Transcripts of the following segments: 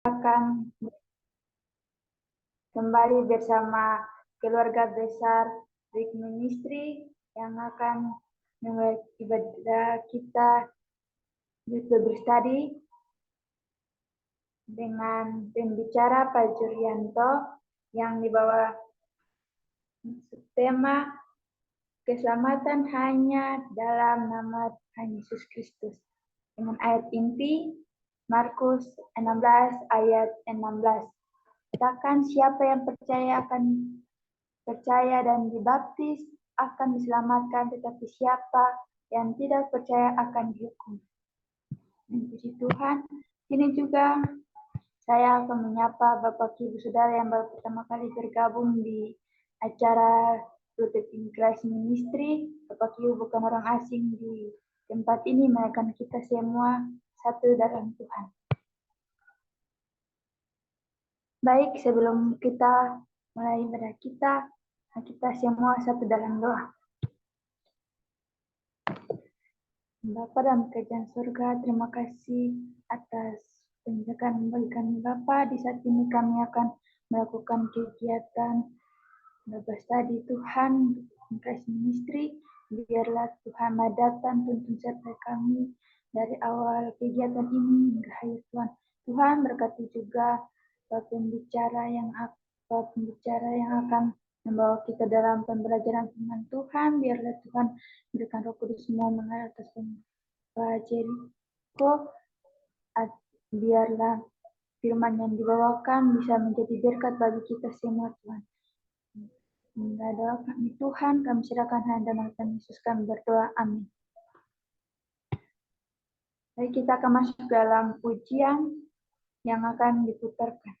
akan kembali bersama keluarga besar Rick Ministry yang akan memulai ibadah kita di Bible Study dengan pembicara Pak Juryanto yang dibawa tema keselamatan hanya dalam nama Tuhan Yesus Kristus dengan ayat inti Markus 16 ayat 16. Katakan siapa yang percaya dan dibaptis akan diselamatkan, tetapi siapa yang tidak percaya akan dihukum. Puji Tuhan. Ini juga saya akan menyapa Bapak Ibu Saudara yang baru pertama kali bergabung di acara Protecting Christ Ministry. Bapak Ibu bukan orang asing di tempat ini, melainkan kita semua satu dalam Tuhan. Baik, sebelum kita mulai ibadah kita semua satu dalam doa. Bapa dalam kerajaan surga, terima kasih atas penjagaan bagi kami Bapa. Di saat ini kami akan melakukan kegiatan Bible Study Tuhan, Christ Ministry. Biarlah Tuhan madatan tuntun serta kami dari awal kegiatan ini hingga akhir Tuhan. Tuhan berkati juga pembicara yang akan membawa kita dalam pembelajaran firman Tuhan. Biarlah Tuhan berikan Roh Kudus semua mengalir atas Pak Jericho. Biarlah firman yang dibawakan bisa menjadi berkat bagi kita semua Tuhan. Hingga doa kami Tuhan, kami serahkan hanya dalam nama Yesus kami berdoa. Amin. Baik, kita akan masuk dalam pujian yang akan diputarkan.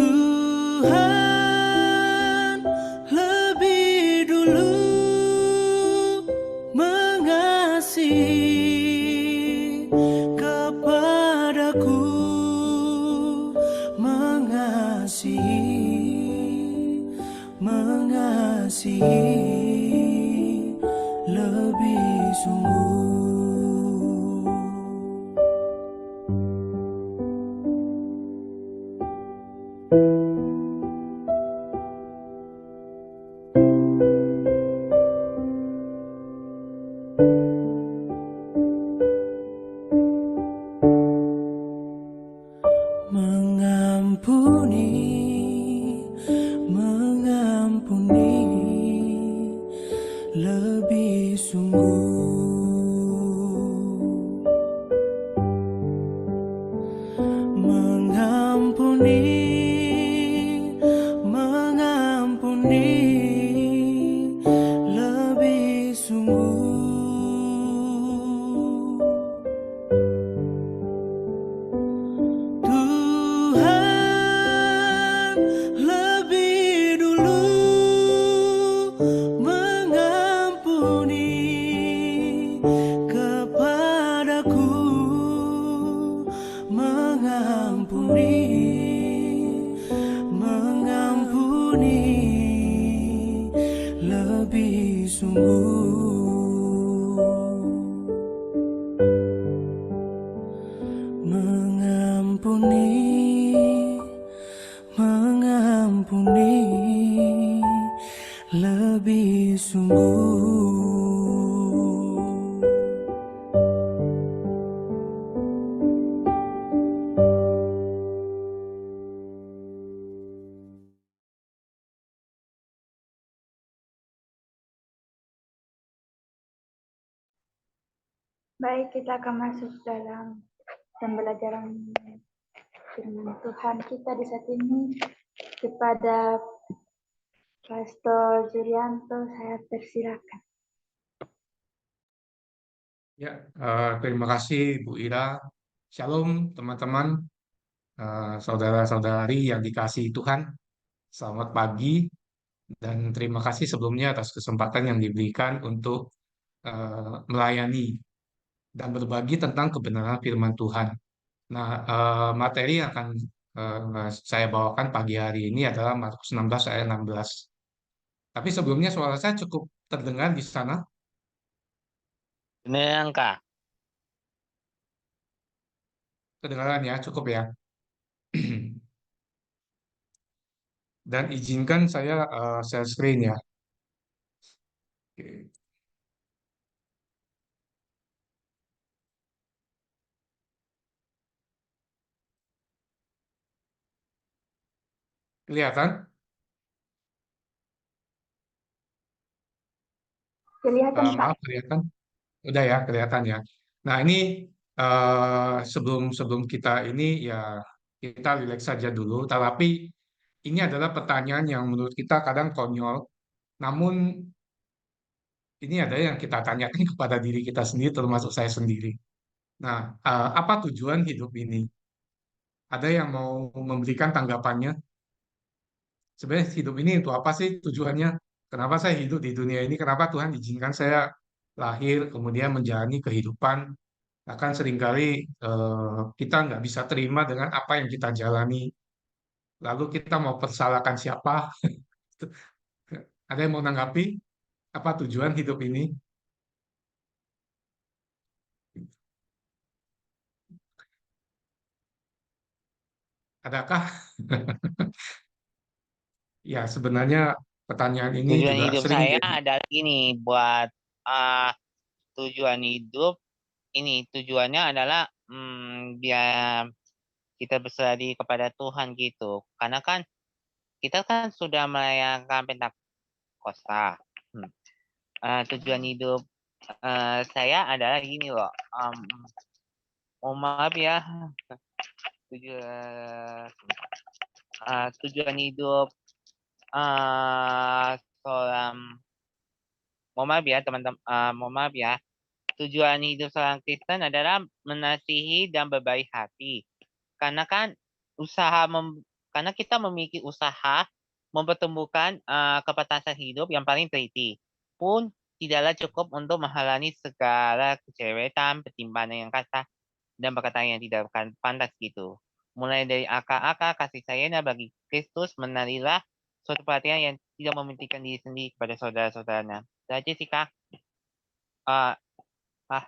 Tuhan lebih dulu lebih sungguh mengampuni, mengampuni lebih sungguh. Tuhan lebih dulu mengampuni kepadaku, mengampuni, mengampuni lebih sungguh. Mengampuni, mengampuni lebih sungguh. Baik, kita akan masuk dalam pembelajaran firman Tuhan kita di saat ini. Kepada Pastor Julianto, saya persilakan. Ya, terima kasih Bu Ira. Shalom teman-teman, saudara-saudari yang dikasihi Tuhan. Selamat pagi dan terima kasih sebelumnya atas kesempatan yang diberikan untuk melayani dan berbagi tentang kebenaran firman Tuhan. Nah, materi yang akan saya bawakan pagi hari ini adalah Markus 16 ayat 16. Tapi sebelumnya suara saya cukup terdengar di sana. Beneran Kak? Kedengaran ya, cukup ya. Dan izinkan saya share screen ya. Oke. Kelihatan? Kelihatan, Pak. Maaf, kelihatan? Udah ya, kelihatan ya. Nah, ini sebelum sebelum kita ini ya kita rileks saja dulu. Tapi ini adalah pertanyaan yang menurut kita kadang konyol. Namun ini ada yang kita tanyakan kepada diri kita sendiri, termasuk saya sendiri. Nah, apa tujuan hidup ini? Ada yang mau memberikan tanggapannya? Sebenarnya hidup ini untuk apa sih tujuannya? Kenapa saya hidup di dunia ini? Kenapa Tuhan izinkan saya lahir, kemudian menjalani kehidupan? Akan seringkali kita nggak bisa terima dengan apa yang kita jalani. Lalu kita mau persalahkan siapa? Ada yang mau nanggapi? Apa tujuan hidup ini? Adakah? Ya, sebenarnya pertanyaan ini Tujuan juga hidup sering saya jadi. adalah ini buat tujuan hidup ini tujuannya adalah biar kita berserah kepada Tuhan gitu. Karena kan kita kan sudah merayakan Pentakosta. Tujuan hidup saya adalah gini loh. Oh maaf ya. Tujuan tujuan hidup seorang mohon maaf ya teman-teman, mohon maaf ya. Tujuan hidup seorang Kristen adalah mengasihi dan berbaik hati. Karena kan karena kita memiliki usaha mempertemukan kepatasan hidup yang paling teliti. Pun tidaklah cukup untuk menghalangi segala kecerewetan, pertimbangan yang kasar, dan perkataan yang tidak pantas gitu. Mulai dari akal-akal kasih sayangnya bagi Kristus, menarilah suatu perhatian yang tidak mementingkan diri sendiri kepada saudara-saudaranya. Itu aja sih Kak. Uh, ah,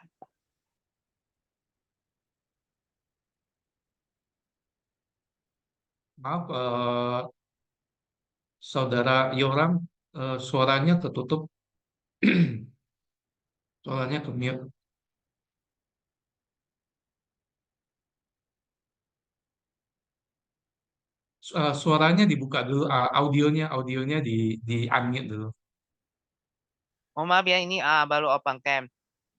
Maaf, Saudara Yoram, suaranya ketutup, suaranya ke mute. Suaranya dibuka dulu, audionya di unmute dulu. Mohon maaf ya, ini baru open cam.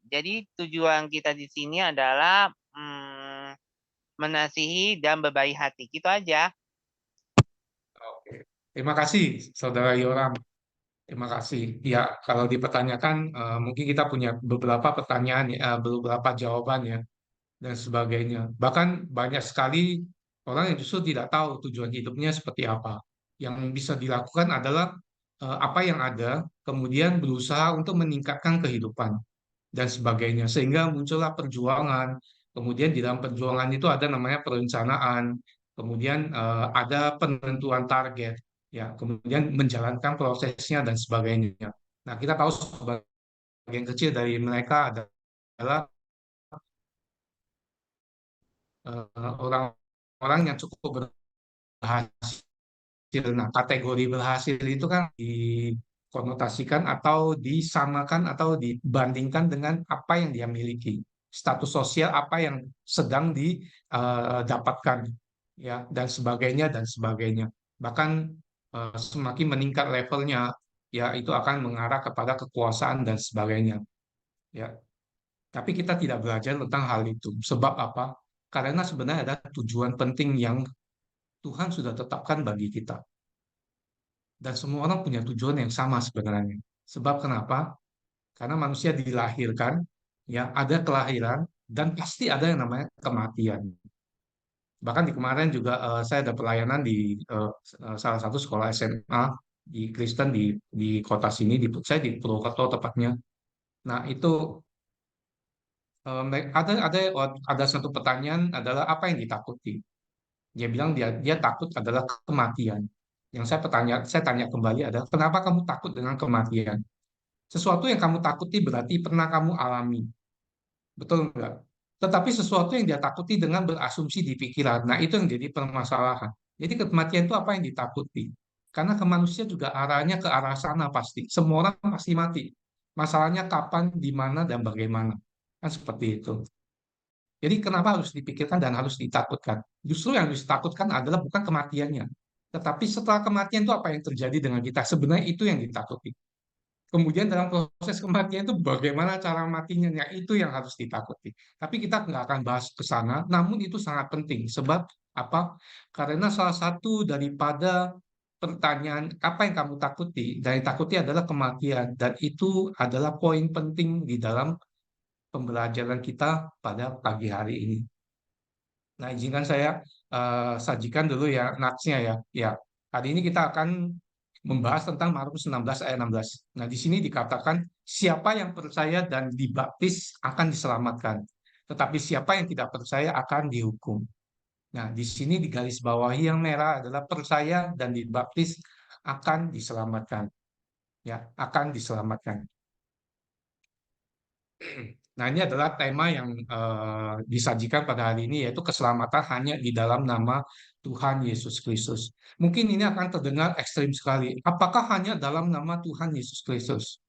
Jadi tujuan kita di sini adalah mengasihi dan berbaik hati. Gitu aja. Oke. Terima kasih, Saudara Yoram. Terima kasih. Ya, kalau dipertanyakan, mungkin kita punya beberapa pertanyaan, beberapa jawaban ya, dan sebagainya. Bahkan banyak sekali orang yang justru tidak tahu tujuan hidupnya seperti apa. Yang bisa dilakukan adalah apa yang ada, kemudian berusaha untuk meningkatkan kehidupan dan sebagainya. Sehingga muncullah perjuangan. Kemudian di dalam perjuangan itu ada namanya perencanaan, kemudian ada penentuan target, ya, kemudian menjalankan prosesnya dan sebagainya. Nah, kita tahu sebagian kecil dari mereka adalah orang-orang yang cukup berhasil. Nah, kategori berhasil itu kan dikonotasikan atau disamakan atau dibandingkan dengan apa yang dia miliki, status sosial apa yang sedang didapatkan, ya, dan sebagainya dan sebagainya. Bahkan semakin meningkat levelnya, ya, itu akan mengarah kepada kekuasaan dan sebagainya. Ya, tapi kita tidak belajar tentang hal itu. Sebab apa? Karena sebenarnya ada tujuan penting yang Tuhan sudah tetapkan bagi kita. Dan semua orang punya tujuan yang sama sebenarnya. Sebab kenapa? Karena manusia dilahirkan, ya, ada kelahiran dan pasti ada yang namanya kematian. Bahkan di kemarin juga saya ada pelayanan di salah satu sekolah SMA di Kristen di kota sini, saya di Purwokerto tepatnya. Nah, itu ada satu pertanyaan adalah apa yang ditakuti? Dia bilang dia takut adalah kematian. Saya tanya kembali adalah kenapa kamu takut dengan kematian? Sesuatu yang kamu takuti berarti pernah kamu alami, betul enggak? Tetapi sesuatu yang dia takuti dengan berasumsi di pikiran, nah itu yang jadi permasalahan. Jadi kematian itu apa yang ditakuti? Karena ke manusia juga arahnya ke arah sana pasti. Semua orang pasti mati. Masalahnya kapan, di mana, dan bagaimana. Kan seperti itu. Jadi kenapa harus dipikirkan dan harus ditakutkan? Justru yang harus ditakutkan adalah bukan kematiannya. Tetapi setelah kematian itu apa yang terjadi dengan kita? Sebenarnya itu yang ditakuti. Kemudian dalam proses kematian itu bagaimana cara matinya, ya itu yang harus ditakuti. Tapi kita nggak akan bahas ke sana, namun itu sangat penting. Sebab apa? Karena salah satu daripada pertanyaan apa yang kamu takuti, dan yang takuti adalah kematian. Dan itu adalah poin penting di dalam pembelajaran kita pada pagi hari ini. Nah, izinkan saya sajikan dulu ya natsnya ya. Ya, hari ini kita akan membahas tentang Markus 16 ayat 16. Nah, di sini dikatakan siapa yang percaya dan dibaptis akan diselamatkan, tetapi siapa yang tidak percaya akan dihukum. Nah, di sini di garis bawahi yang merah adalah percaya dan dibaptis akan diselamatkan. Ya, akan diselamatkan. Nah, ini adalah tema yang disajikan pada hari ini, yaitu keselamatan hanya di dalam nama Tuhan Yesus Kristus. Mungkin ini akan terdengar ekstrim sekali. Apakah hanya dalam nama Tuhan Yesus Kristus?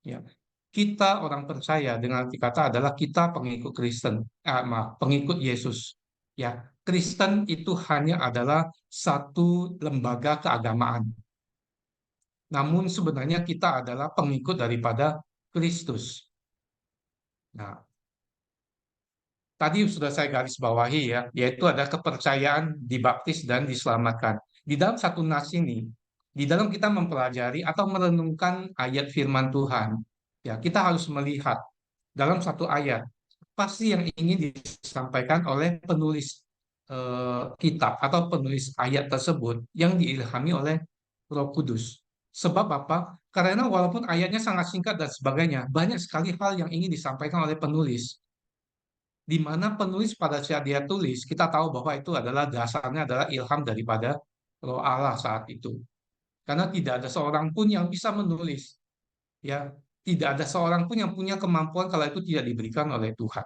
Ya, kita orang percaya dengan arti kata adalah kita pengikut Kristen, maaf, pengikut Yesus. Ya, Kristen itu hanya adalah satu lembaga keagamaan. Namun sebenarnya kita adalah pengikut daripada Kristus. Nah, tadi sudah saya garis bawahi ya, yaitu ada kepercayaan dibaptis dan diselamatkan. Di dalam satu nas ini, di dalam kita mempelajari atau merenungkan ayat firman Tuhan, ya kita harus melihat dalam satu ayat pasti yang ingin disampaikan oleh penulis kitab atau penulis ayat tersebut yang diilhami oleh Roh Kudus. Sebab apa? Karena walaupun ayatnya sangat singkat dan sebagainya, banyak sekali hal yang ingin disampaikan oleh penulis di mana penulis pada saat dia tulis, kita tahu bahwa itu adalah dasarnya adalah ilham daripada Roh Allah saat itu. Karena tidak ada seorang pun yang bisa menulis, ya, tidak ada seorang pun yang punya kemampuan kalau itu tidak diberikan oleh Tuhan.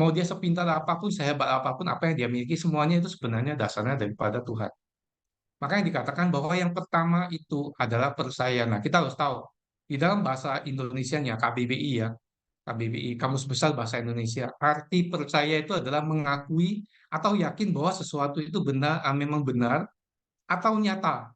Mau dia sepintar apapun, sehebat apapun, apa yang dia miliki, semuanya itu sebenarnya dasarnya daripada Tuhan. Makanya dikatakan bahwa yang pertama itu adalah percaya. Nah, kita harus tahu, di dalam bahasa Indonesianya, KBBI ya, KBBI, Kamus Besar Bahasa Indonesia. Arti percaya itu adalah mengakui atau yakin bahwa sesuatu itu benar, memang benar atau nyata.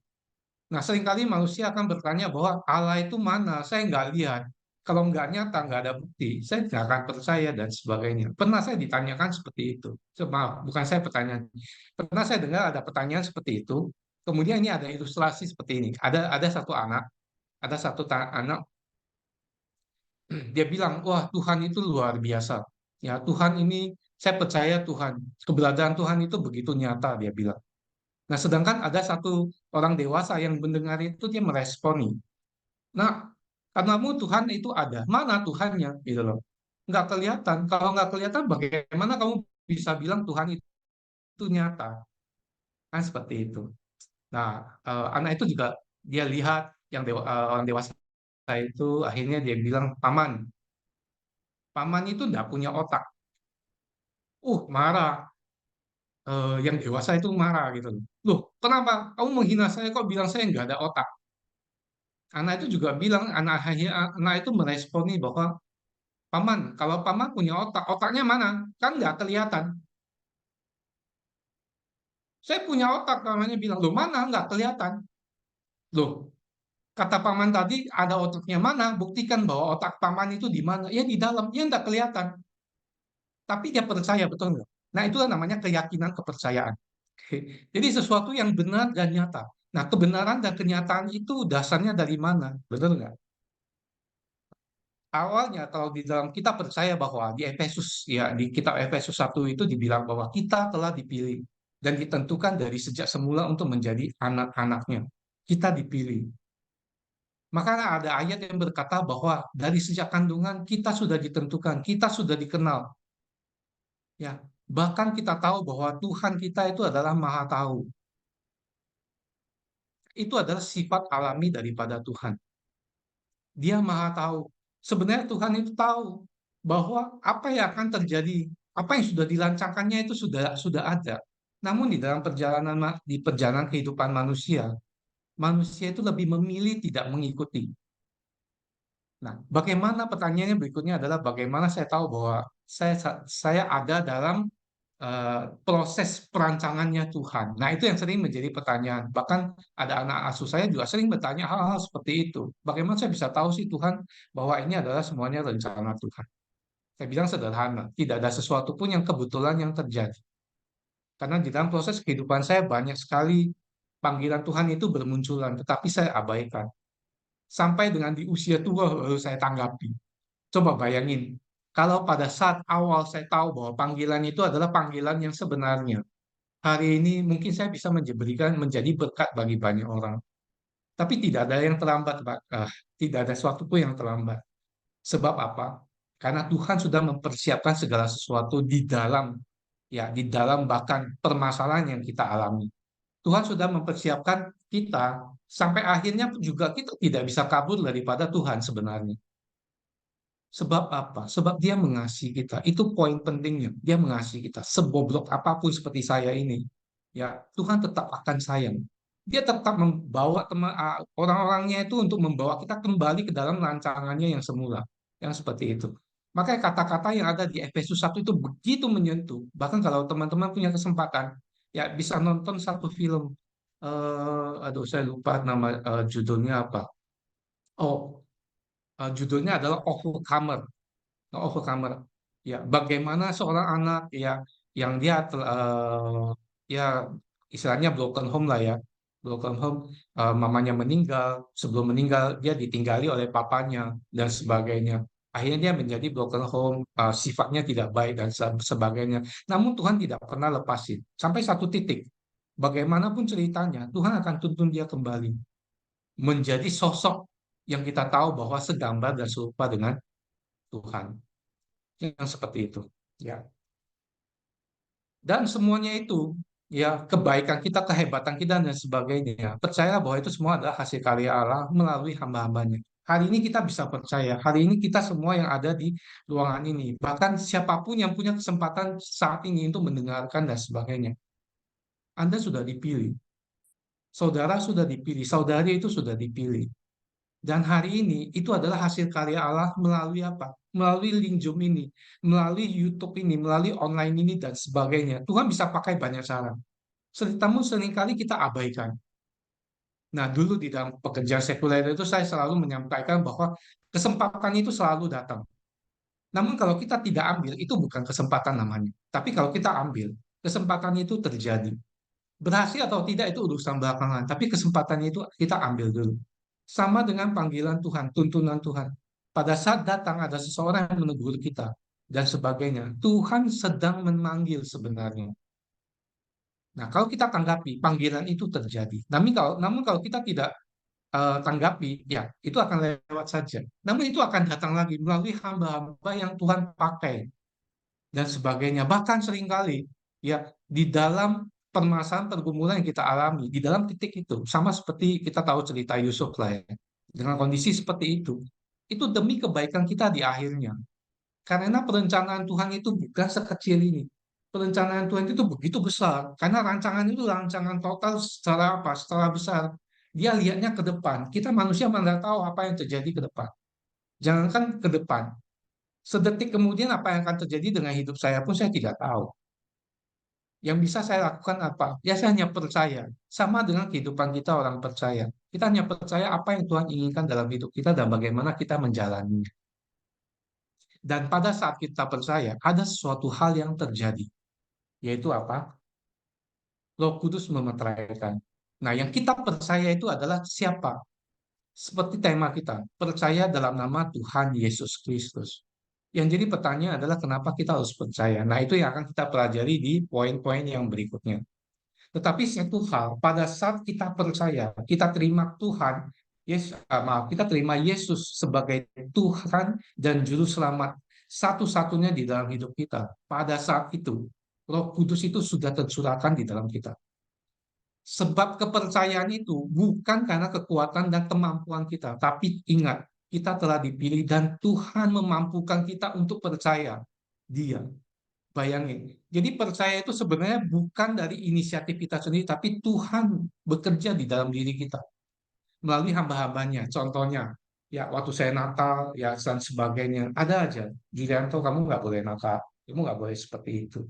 Nah, seringkali manusia akan bertanya bahwa Allah itu mana? Saya nggak lihat. Kalau nggak nyata, nggak ada bukti, saya nggak akan percaya dan sebagainya. Pernah saya ditanyakan seperti itu. Maaf, bukan saya pertanyaan. Pernah saya dengar ada pertanyaan seperti itu. Kemudian ini ada ilustrasi seperti ini. Ada satu anak, anak, dia bilang, wah Tuhan itu luar biasa. Ya Tuhan ini, saya percaya Tuhan, keberadaan Tuhan itu begitu nyata, dia bilang. Nah, sedangkan ada satu orang dewasa yang mendengar itu dia meresponi. Nah, karenamu Tuhan itu ada. Mana Tuhannya? Gitu loh. Nggak kelihatan. Kalau nggak kelihatan, bagaimana kamu bisa bilang Tuhan itu nyata? Kan seperti itu. Nah, anak itu juga dia lihat orang dewasa itu akhirnya dia bilang, paman, paman itu nggak punya otak. Marah. Yang dewasa itu marah gitu loh. Loh, kenapa? Kamu menghina saya kok bilang saya nggak ada otak? Anak itu juga bilang, anak itu meresponi bahwa paman, kalau paman punya otak, otaknya mana? Kan nggak kelihatan. Saya punya otak, pamannya bilang, loh mana? Nggak kelihatan. Loh, kata paman tadi ada otaknya mana? Buktikan bahwa otak paman itu di mana? Ya di dalam, ya nggak kelihatan. Tapi dia percaya, betul nggak? Nah, itulah namanya keyakinan kepercayaan. Oke. Jadi sesuatu yang benar dan nyata. Nah, kebenaran dan kenyataan itu dasarnya dari mana? Betul nggak? Awalnya kalau di dalam kita percaya bahwa di Efesus ya di kitab Efesus 1 itu dibilang bahwa kita telah dipilih dan ditentukan dari sejak semula untuk menjadi anak-anaknya. Kita dipilih. Maka ada ayat yang berkata bahwa dari sejak kandungan kita sudah ditentukan, kita sudah dikenal. Ya, bahkan kita tahu bahwa Tuhan kita itu adalah Maha Tahu. Itu adalah sifat alami daripada Tuhan. Dia Maha Tahu. Sebenarnya Tuhan itu tahu bahwa apa yang akan terjadi, apa yang sudah dilancarkannya itu sudah ada. Namun di perjalanan kehidupan manusia, manusia itu lebih memilih tidak mengikuti. Nah, bagaimana pertanyaannya berikutnya adalah bagaimana saya tahu bahwa saya ada dalam proses perancangannya Tuhan. Nah, itu yang sering menjadi pertanyaan. Bahkan ada anak asuh saya juga sering bertanya hal-hal seperti itu. Bagaimana saya bisa tahu sih Tuhan bahwa ini adalah semuanya rencana Tuhan? Saya bilang sederhana, tidak ada sesuatu pun yang kebetulan yang terjadi. Karena di dalam proses kehidupan saya banyak sekali panggilan Tuhan itu bermunculan, tetapi saya abaikan. Sampai dengan di usia tua baru saya tanggapi. Coba bayangin, kalau pada saat awal saya tahu bahwa panggilan itu adalah panggilan yang sebenarnya, hari ini mungkin saya bisa menjadi berkat bagi banyak orang. Tapi tidak ada yang terlambat, Pak. Tidak ada sesuatu pun yang terlambat. Sebab apa? Karena Tuhan sudah mempersiapkan segala sesuatu di dalam bahkan permasalahan yang kita alami. Tuhan sudah mempersiapkan kita sampai akhirnya juga kita tidak bisa kabur daripada Tuhan sebenarnya. Sebab apa? Sebab dia mengasihi kita. Itu poin pentingnya. Dia mengasihi kita. Sebobrok apapun seperti saya ini, ya Tuhan tetap akan sayang. Dia tetap membawa orang-orangnya itu untuk membawa kita kembali ke dalam rancangannya yang semula. Yang seperti itu. Makanya kata-kata yang ada di Efesus 1 itu begitu menyentuh. Bahkan kalau teman-teman punya kesempatan, ya bisa nonton satu film. Aduh, saya lupa nama judulnya apa. Oh, judulnya adalah Overcomer. Overcomer. Ya, bagaimana seorang anak ya yang dia ya istilahnya broken home lah ya. Broken home, mamanya meninggal, sebelum meninggal dia ditinggali oleh papanya dan sebagainya. Akhirnya dia menjadi broken home, sifatnya tidak baik dan sebagainya. Namun Tuhan tidak pernah lepasin. Sampai satu titik, bagaimanapun ceritanya, Tuhan akan tuntun dia kembali menjadi sosok yang kita tahu bahwa segambar dan serupa dengan Tuhan yang seperti itu ya, dan semuanya itu ya kebaikan kita, kehebatan kita dan sebagainya, percaya bahwa itu semua adalah hasil karya Allah melalui hamba-hambanya. Hari ini kita bisa percaya, hari ini kita semua yang ada di ruangan ini, bahkan siapapun yang punya kesempatan saat ini untuk mendengarkan dan sebagainya, Anda sudah dipilih, saudara sudah dipilih, saudari itu sudah dipilih. Dan hari ini itu adalah hasil karya Allah melalui apa? Melalui link Zoom ini, melalui YouTube ini, melalui online ini dan sebagainya. Tuhan bisa pakai banyak cara. Namun seringkali kita abaikan. Nah, dulu di dalam pekerjaan sekuler itu saya selalu menyampaikan bahwa kesempatan itu selalu datang. Namun kalau kita tidak ambil, itu bukan kesempatan namanya. Tapi kalau kita ambil, kesempatan itu terjadi. Berhasil atau tidak itu urusan belakangan, tapi kesempatannya itu kita ambil dulu. Sama dengan panggilan Tuhan, tuntunan Tuhan. Pada saat datang ada seseorang yang menegur kita dan sebagainya, Tuhan sedang memanggil sebenarnya. Nah, kalau kita tanggapi, panggilan itu terjadi. Namun kalau kita tidak tanggapi, ya itu akan lewat saja. Namun itu akan datang lagi melalui hamba-hamba yang Tuhan pakai dan sebagainya. Bahkan seringkali ya di dalam permasalahan pergumulan yang kita alami, di dalam titik itu, sama seperti kita tahu cerita Yusuf lah ya, dengan kondisi seperti itu demi kebaikan kita di akhirnya. Karena perencanaan Tuhan itu bukan sekecil ini. Perencanaan Tuhan itu begitu besar, karena rancangan itu rancangan total secara apa? Secara besar. Dia lihatnya ke depan. Kita manusia mana tahu apa yang terjadi ke depan. Jangankan ke depan, sedetik kemudian apa yang akan terjadi dengan hidup saya pun saya tidak tahu. Yang bisa saya lakukan apa? Ya saya hanya percaya. Sama dengan kehidupan kita orang percaya. Kita hanya percaya apa yang Tuhan inginkan dalam hidup kita dan bagaimana kita menjalaninya. Dan pada saat kita percaya, ada sesuatu hal yang terjadi. Yaitu apa? Roh Kudus memeteraikan. Nah, yang kita percaya itu adalah siapa? Seperti tema kita, percaya dalam nama Tuhan Yesus Kristus. Yang jadi pertanyaan adalah kenapa kita harus percaya. Nah, itu yang akan kita pelajari di poin-poin yang berikutnya. Tetapi satu hal, pada saat kita percaya, kita terima Tuhan, kita terima Yesus sebagai Tuhan dan Juru Selamat satu-satunya di dalam hidup kita. Pada saat itu, Roh Kudus itu sudah tercurahkan di dalam kita. Sebab kepercayaan itu bukan karena kekuatan dan kemampuan kita, tapi ingat, kita telah dipilih dan Tuhan memampukan kita untuk percaya Dia. Bayangin. Jadi percaya itu sebenarnya bukan dari inisiatif kita sendiri, tapi Tuhan bekerja di dalam diri kita melalui hamba-hambanya. Contohnya, ya waktu saya nakal, ya dan sebagainya. Ada aja, Julianto kamu nggak boleh nakal, kamu nggak boleh seperti itu.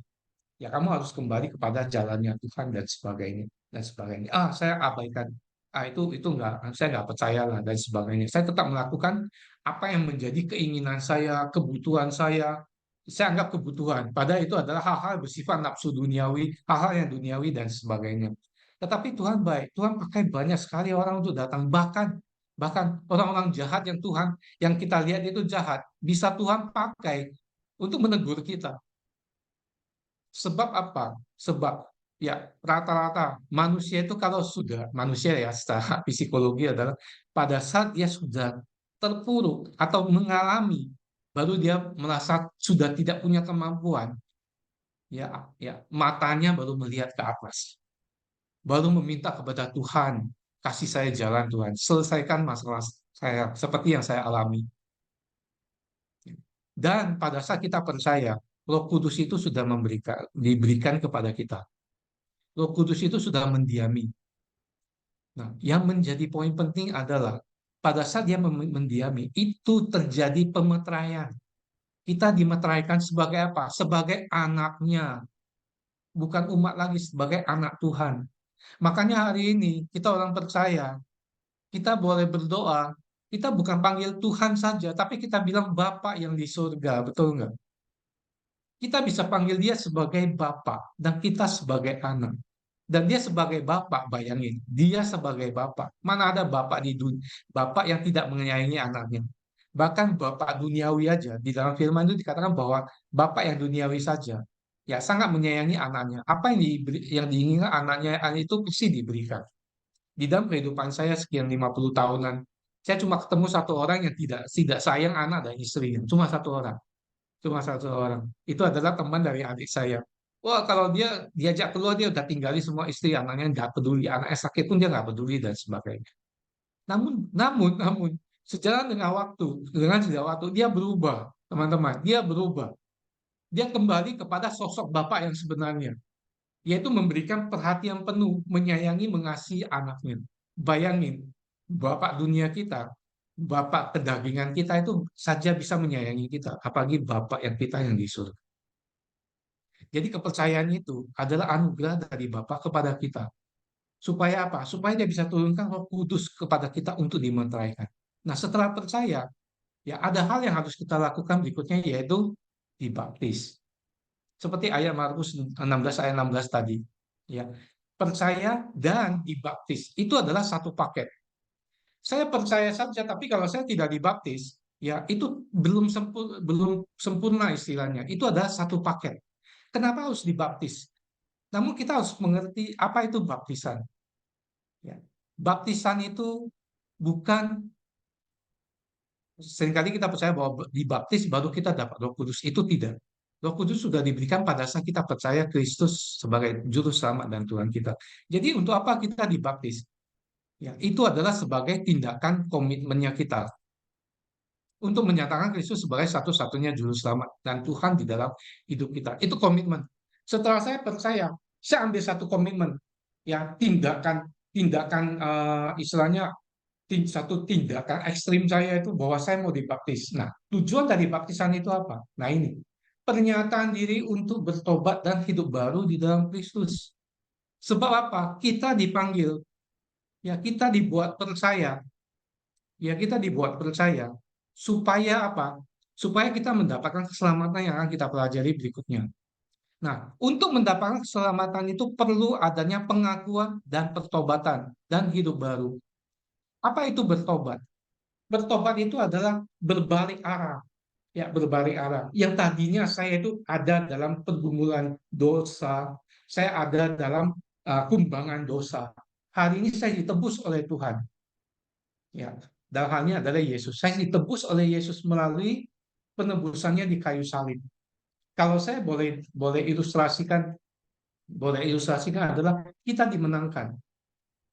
Ya kamu harus kembali kepada jalannya Tuhan dan sebagainya dan sebagainya. Saya abaikan. Itu nggak, saya nggak percaya lah dan sebagainya. Saya tetap melakukan apa yang menjadi keinginan saya, kebutuhan saya. Saya anggap kebutuhan. Padahal itu adalah hal-hal bersifat nafsu duniawi, hal-hal yang duniawi dan sebagainya. Tetapi Tuhan baik. Tuhan pakai banyak sekali orang untuk datang. Bahkan orang-orang jahat yang kita lihat itu jahat, bisa Tuhan pakai untuk menegur kita. Sebab apa? Sebab ya rata-rata manusia itu kalau sudah manusia ya secara psikologi adalah pada saat dia sudah terpuruk atau mengalami baru dia merasa sudah tidak punya kemampuan ya matanya baru melihat ke atas baru meminta kepada Tuhan kasih saya jalan Tuhan selesaikan masalah saya seperti yang saya alami dan pada saat kita percaya Roh Kudus itu sudah diberikan kepada kita. Roh Kudus itu sudah mendiami. Nah, yang menjadi poin penting adalah pada saat dia mendiami, itu terjadi pemeteraian. Kita dimeteraikan sebagai apa? Sebagai anaknya. Bukan umat lagi, sebagai anak Tuhan. Makanya hari ini, kita orang percaya, kita boleh berdoa, kita bukan panggil Tuhan saja, tapi kita bilang Bapa yang di surga, betul nggak? Kita bisa panggil dia sebagai Bapa, dan kita sebagai anak. Dan dia sebagai bapak, bayangin, dia sebagai bapak. Mana ada bapak di dunia, bapak yang tidak menyayangi anaknya. Bahkan bapak duniawi aja, di dalam firman itu dikatakan bahwa bapak yang duniawi saja, ya sangat menyayangi anaknya. Apa yang diinginkan anaknya itu pasti diberikan. Di dalam kehidupan saya sekian 50 tahunan, saya cuma ketemu satu orang yang tidak sayang anak dan istrinya. Cuma satu orang. Itu adalah teman dari adik saya. Wah, kalau dia diajak keluar, dia udah tinggali semua istri, anaknya nggak peduli, anaknya sakit pun dia nggak peduli dan sebagainya. Namun, sejalan dengan waktu, dia berubah, teman-teman. Dia berubah. Dia kembali kepada sosok bapak yang sebenarnya, yaitu memberikan perhatian penuh, menyayangi, mengasihi anaknya. Bayangin, bapak dunia kita, bapak kedagingan kita itu saja bisa menyayangi kita, apalagi bapak yang kita yang di surga. Jadi kepercayaan itu adalah anugerah dari Bapa kepada kita. Supaya apa? Supaya dia bisa turunkan Roh Kudus kepada kita untuk dimeteraikan. Nah, setelah percaya, ya ada hal yang harus kita lakukan berikutnya, yaitu dibaptis. Seperti ayat Markus 16 ayat 16 tadi. Ya, percaya dan dibaptis. Itu adalah satu paket. Saya percaya saja, tapi kalau saya tidak dibaptis, ya itu belum sempurna istilahnya. Itu adalah satu paket. Kenapa harus dibaptis? Namun kita harus mengerti apa itu baptisan. Ya. Baptisan itu bukan, seringkali kita percaya bahwa dibaptis baru kita dapat Roh Kudus. Itu tidak. Roh Kudus sudah diberikan pada saat kita percaya Kristus sebagai juru selamat dan Tuhan kita. Jadi untuk apa kita dibaptis? Ya, itu adalah sebagai tindakan komitmennya kita untuk menyatakan Kristus sebagai satu-satunya juru selamat dan Tuhan di dalam hidup kita. Itu komitmen. Setelah saya percaya, saya ambil satu komitmen, ya tindakan tindakan istilahnya satu tindakan ekstrim saya itu bahwa saya mau dibaptis. Nah, tujuan dari baptisan itu apa? Nah, ini pernyataan diri untuk bertobat dan hidup baru di dalam Kristus. Sebab apa? Kita dipanggil, ya kita dibuat percaya, ya kita dibuat percaya supaya apa? Supaya kita mendapatkan keselamatan yang akan kita pelajari berikutnya. Nah, untuk mendapatkan keselamatan itu perlu adanya pengakuan dan pertobatan dan hidup baru. Apa itu bertobat? Bertobat itu adalah berbalik arah, ya berbalik arah. Yang tadinya saya itu ada dalam pergumulan dosa, saya ada dalam kumbangan dosa. Hari ini saya ditebus oleh Tuhan. Ya, dalam hal ini adalah Yesus. Saya ditebus oleh Yesus melalui penebusannya di kayu salib. Kalau saya boleh ilustrasikan adalah kita dimenangkan.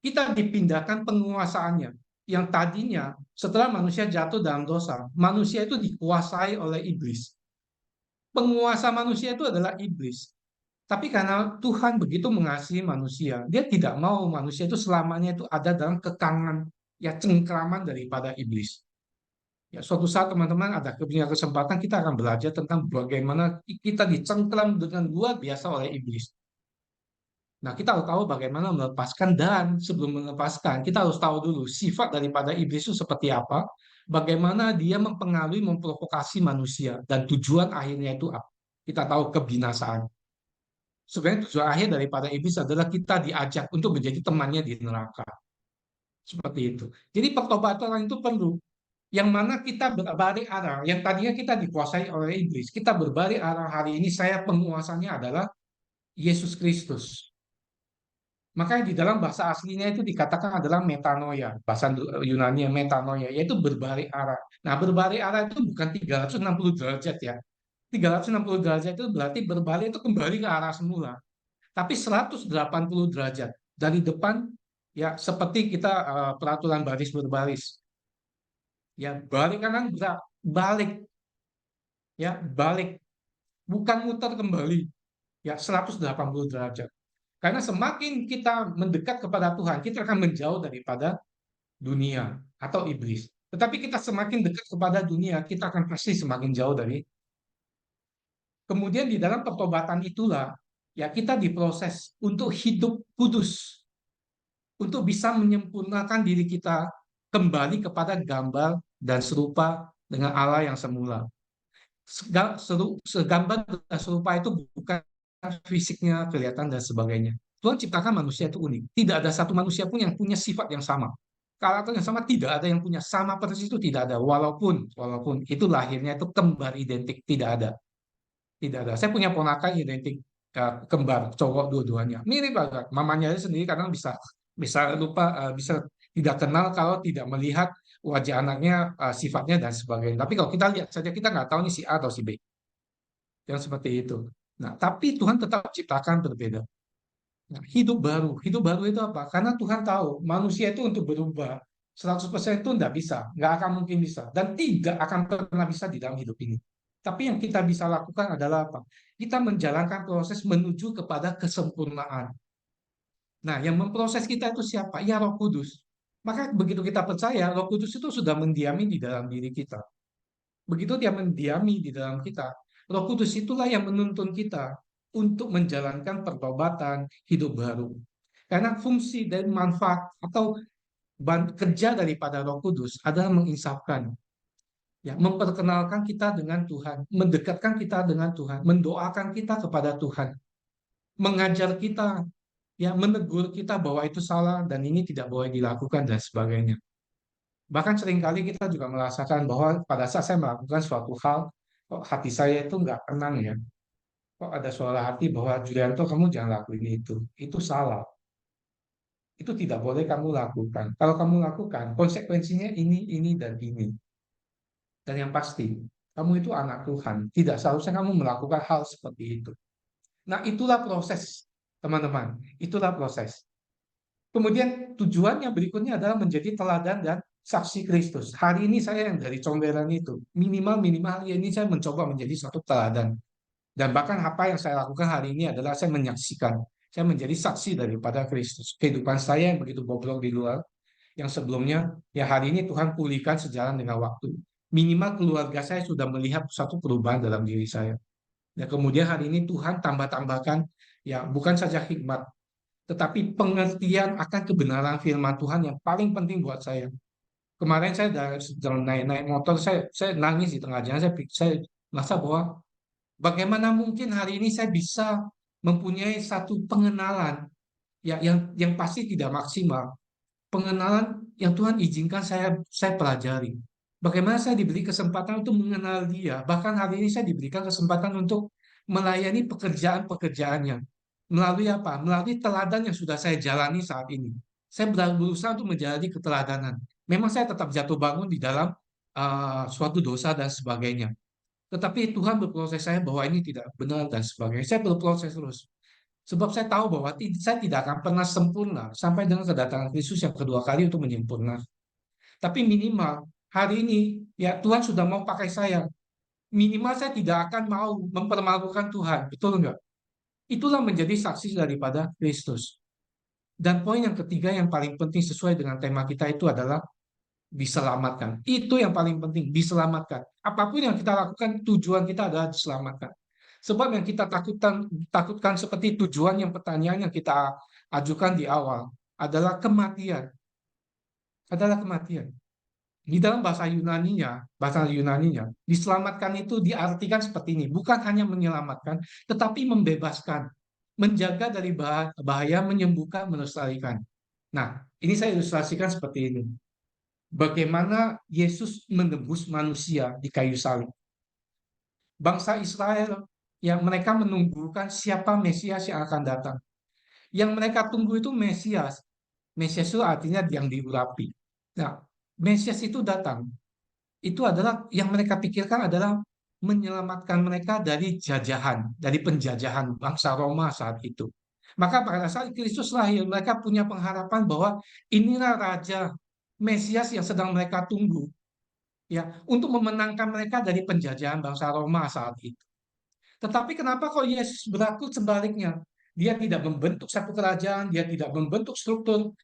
Kita dipindahkan penguasaannya. Yang tadinya setelah manusia jatuh dalam dosa, manusia itu dikuasai oleh iblis. Penguasa manusia itu adalah iblis. Tapi karena Tuhan begitu mengasihi manusia, dia tidak mau manusia itu selamanya itu ada dalam kekangan, ya cengkraman daripada iblis. Ya, suatu saat teman-teman ada punya kesempatan kita akan belajar tentang bagaimana kita dicengkram dengan luar biasa oleh iblis. Nah, kita harus tahu bagaimana melepaskan, dan sebelum melepaskan, kita harus tahu dulu sifat daripada iblis itu seperti apa, bagaimana dia mempengaruhi, memprovokasi manusia, dan tujuan akhirnya itu apa? Kita tahu kebinasaan. Sebenarnya tujuan akhir daripada iblis adalah kita diajak untuk menjadi temannya di neraka. Seperti itu. Jadi pertobatan itu perlu. Yang mana kita berbalik arah, yang tadinya kita dikuasai oleh iblis, kita berbalik arah. Hari ini saya penguasanya adalah Yesus Kristus. Makanya di dalam bahasa aslinya itu dikatakan adalah metanoia, bahasa Yunani metanoia, yaitu berbalik arah. Nah, berbalik arah itu bukan 360 derajat ya. 360 derajat itu berarti berbalik itu kembali ke arah semula. Tapi 180 derajat dari depan, ya seperti kita peraturan baris berbaris. Ya, balik kanan gerak, balik, ya balik, bukan muter kembali, ya 180 derajat. Karena semakin kita mendekat kepada Tuhan, kita akan menjauh daripada dunia atau iblis. Tetapi kita semakin dekat kepada dunia, kita akan pasti semakin jauh dari. Kemudian di dalam pertobatan itulah, ya kita diproses untuk hidup kudus, untuk bisa menyempurnakan diri kita kembali kepada gambar dan serupa dengan Allah yang semula. Segambar dan serupa itu bukan fisiknya kelihatan dan sebagainya. Tuhan ciptakan manusia itu unik. Tidak ada satu manusia pun yang punya sifat yang sama. Karakter yang sama tidak ada, yang punya sama persis itu tidak ada. Walaupun itu lahirnya itu kembar identik, tidak ada. Tidak ada. Saya punya ponakan identik kembar cowok dua-duanya. Mirip banget. Mamanya sendiri kadang bisa lupa, bisa tidak kenal kalau tidak melihat wajah anaknya, sifatnya dan sebagainya. Tapi kalau kita lihat saja kita nggak tahu nih si A atau si B. Yang seperti itu. Nah, tapi Tuhan tetap ciptakan berbeda. Nah, hidup baru itu apa? Karena Tuhan tahu manusia itu untuk berubah 100% itu tidak bisa, nggak akan mungkin bisa, dan tidak akan pernah bisa di dalam hidup ini. Tapi yang kita bisa lakukan adalah apa? Kita menjalankan proses menuju kepada kesempurnaan. Nah, yang memproses kita itu siapa? Ya, Roh Kudus. Maka begitu kita percaya, Roh Kudus itu sudah mendiami di dalam diri kita. Begitu dia mendiami di dalam kita, Roh Kudus itulah yang menuntun kita untuk menjalankan pertobatan hidup baru. Karena fungsi dan manfaat atau kerja daripada Roh Kudus adalah menginsafkan, ya, memperkenalkan kita dengan Tuhan, mendekatkan kita dengan Tuhan, mendoakan kita kepada Tuhan, mengajar kita, ya, menegur kita bahwa itu salah dan ini tidak boleh dilakukan dan sebagainya. Bahkan seringkali kita juga merasakan bahwa pada saat saya melakukan suatu hal, kok hati saya itu nggak tenang ya. Kok ada suara hati bahwa Julianto kamu jangan lakuin itu. Itu salah. Itu tidak boleh kamu lakukan. Kalau kamu lakukan, konsekuensinya ini, dan ini. Dan yang pasti, kamu itu anak Tuhan. Tidak seharusnya kamu melakukan hal seperti itu. Nah, itulah proses, teman-teman. Itulah proses. Kemudian tujuannya berikutnya adalah menjadi teladan dan saksi Kristus. Hari ini saya yang dari comberan itu, minimal hari ini saya mencoba menjadi satu teladan. Dan bahkan apa yang saya lakukan hari ini adalah saya menyaksikan, saya menjadi saksi daripada Kristus. Kehidupan saya yang begitu bobrok di luar, yang sebelumnya, ya hari ini Tuhan pulihkan sejalan dengan waktu. Minimal keluarga saya sudah melihat satu perubahan dalam diri saya. Dan kemudian hari ini Tuhan tambah-tambahkan, ya bukan saja hikmat, tetapi pengertian akan kebenaran firman Tuhan yang paling penting buat saya. Kemarin saya sedang naik motor, saya nangis di tengah jalan, saya merasa bahwa bagaimana mungkin hari ini saya bisa mempunyai satu pengenalan, ya, yang pasti tidak maksimal, pengenalan yang Tuhan izinkan saya pelajari. Bagaimana saya diberi kesempatan untuk mengenal Dia, bahkan hari ini saya diberikan kesempatan untuk melayani pekerjaan-pekerjaannya. Melalui apa? Melalui teladan yang sudah saya jalani saat ini. Saya berusaha untuk menjalani keteladanan. Memang saya tetap jatuh bangun di dalam suatu dosa dan sebagainya. Tetapi Tuhan berproses saya bahwa ini tidak benar dan sebagainya. Saya berproses terus. Sebab saya tahu bahwa saya tidak akan pernah sempurna sampai dengan kedatangan Kristus yang kedua kali untuk menyempurnakan. Tapi minimal hari ini, ya, Tuhan sudah mau pakai saya. Minimal saya tidak akan mau mempermalukan Tuhan. Betul enggak? Itulah menjadi saksi daripada Kristus. Dan poin yang ketiga yang paling penting sesuai dengan tema kita itu adalah diselamatkan. Itu yang paling penting, diselamatkan. Apapun yang kita lakukan, tujuan kita adalah diselamatkan. Sebab yang kita takutkan seperti tujuan yang pertanyaan yang kita ajukan di awal adalah kematian. Adalah kematian. Di dalam bahasa Yunaninya, diselamatkan itu diartikan seperti ini, bukan hanya menyelamatkan, tetapi membebaskan, menjaga dari bahaya, menyembuhkan, melestarikan. Nah, ini saya ilustrasikan seperti ini. Bagaimana Yesus menebus manusia di kayu salib. Bangsa Israel yang mereka menunggukan siapa Mesias yang akan datang. Yang mereka tunggu itu Mesias. Mesias itu artinya yang diurapi. Nah, Mesias itu datang. Itu adalah yang mereka pikirkan adalah menyelamatkan mereka dari jajahan, dari penjajahan bangsa Roma saat itu. Maka pada saat Kristus lahir, mereka punya pengharapan bahwa inilah Raja Mesias yang sedang mereka tunggu, ya, untuk memenangkan mereka dari penjajahan bangsa Roma saat itu. Tetapi kenapa kok Yesus berlaku sebaliknya? Dia tidak membentuk satu kerajaan, dia tidak membentuk struktur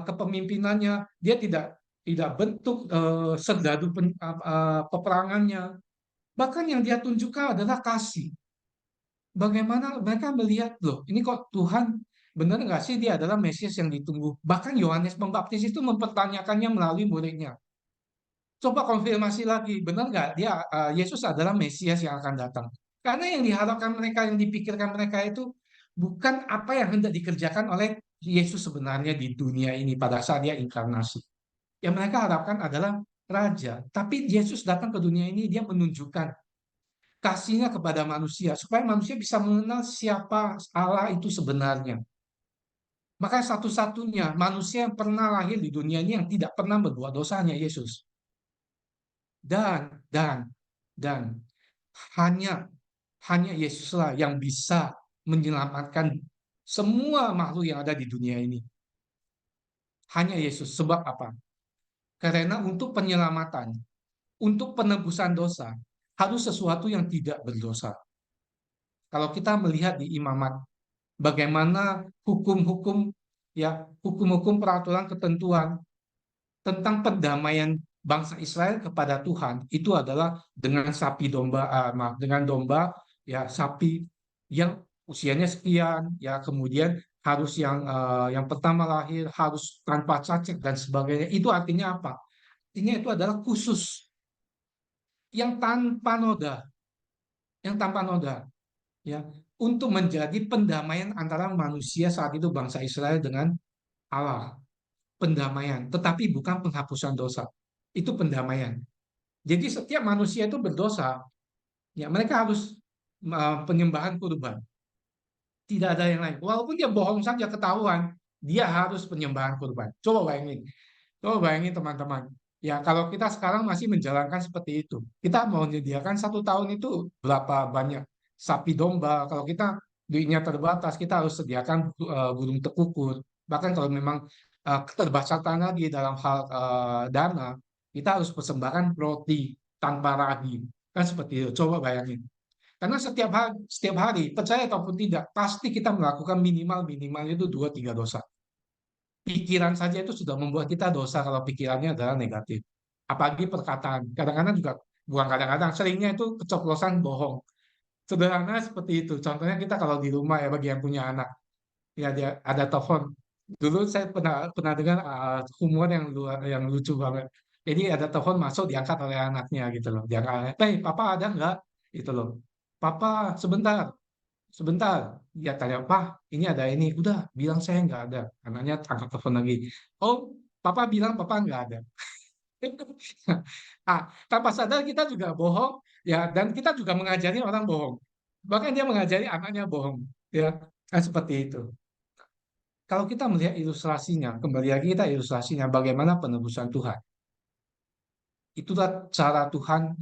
kepemimpinannya, dia tidak bentuk serdadu peperangannya. Bahkan yang dia tunjukkan adalah kasih. Bagaimana mereka melihat, loh, ini kok Tuhan benar nggak sih dia adalah Mesias yang ditunggu? Bahkan Yohanes Pembaptis itu mempertanyakannya melalui muridnya. Coba konfirmasi lagi, benar nggak dia Yesus adalah Mesias yang akan datang? Karena yang diharapkan mereka, yang dipikirkan mereka itu bukan apa yang hendak dikerjakan oleh Yesus sebenarnya di dunia ini pada saat dia inkarnasi. Yang mereka harapkan adalah raja. Tapi Yesus datang ke dunia ini, dia menunjukkan kasihnya kepada manusia, supaya manusia bisa mengenal siapa Allah itu sebenarnya. Maka satu-satunya manusia yang pernah lahir di dunia ini yang tidak pernah berbuat dosa hanya Yesus. Dan hanya Yesuslah yang bisa menyelamatkan semua makhluk yang ada di dunia ini. Hanya Yesus. Sebab apa? Karena untuk penyelamatan, untuk penebusan dosa, harus sesuatu yang tidak berdosa. Kalau kita melihat di Imamat, bagaimana hukum-hukum, ya, hukum-hukum, peraturan, ketentuan tentang perdamaian bangsa Israel kepada Tuhan itu adalah dengan sapi domba, dengan domba, ya, sapi yang usianya sekian, ya, kemudian harus yang pertama lahir, harus tanpa cacat dan sebagainya. Itu artinya apa? Artinya itu adalah khusus, yang tanpa noda, yang tanpa noda, ya, untuk menjadi pendamaian antara manusia saat itu bangsa Israel dengan Allah. Pendamaian, tetapi bukan penghapusan dosa. Itu pendamaian. Jadi setiap manusia itu berdosa, ya mereka harus penyembahan kurban. Tidak ada yang lain. Walaupun dia bohong saja ketahuan, dia harus penyembahan kurban. Coba bayangin teman-teman. Ya kalau kita sekarang masih menjalankan seperti itu, kita mau menyediakan 1 tahun itu berapa banyak sapi domba. Kalau kita duitnya terbatas, kita harus sediakan burung tekukur. Bahkan kalau memang keterbatasan lagi dalam hal dana, kita harus persembahkan roti tanpa ragi. Kan seperti itu. Coba bayangin. Karena setiap hari, percaya ataupun tidak, pasti kita melakukan minimal itu 2-3 dosa. Pikiran saja itu sudah membuat kita dosa kalau pikirannya adalah negatif. Apalagi perkataan. Kadang-kadang juga, bukan kadang-kadang, seringnya itu keceplosan bohong. Sederhana seperti itu. Contohnya kita kalau di rumah ya, bagi yang punya anak, ya dia ada telepon. Dulu saya pernah dengar humor yang lucu banget. Jadi ada telepon masuk diangkat oleh anaknya gitu loh. Diangkat, "Hey, papa ada nggak?" Gitu loh. "Papa, sebentar." Sebentar, dia tanya, "Pak, ini ada ini." Udah, bilang saya nggak ada. Anaknya angkat telepon lagi. "Oh, papa bilang papa nggak ada." Tanpa sadar kita juga bohong, ya, dan kita juga mengajari orang bohong. Bahkan dia mengajari anaknya bohong, ya, kan seperti itu. Kalau kita melihat ilustrasinya, kembali lagi kita ilustrasinya bagaimana penebusan Tuhan. Itulah cara Tuhan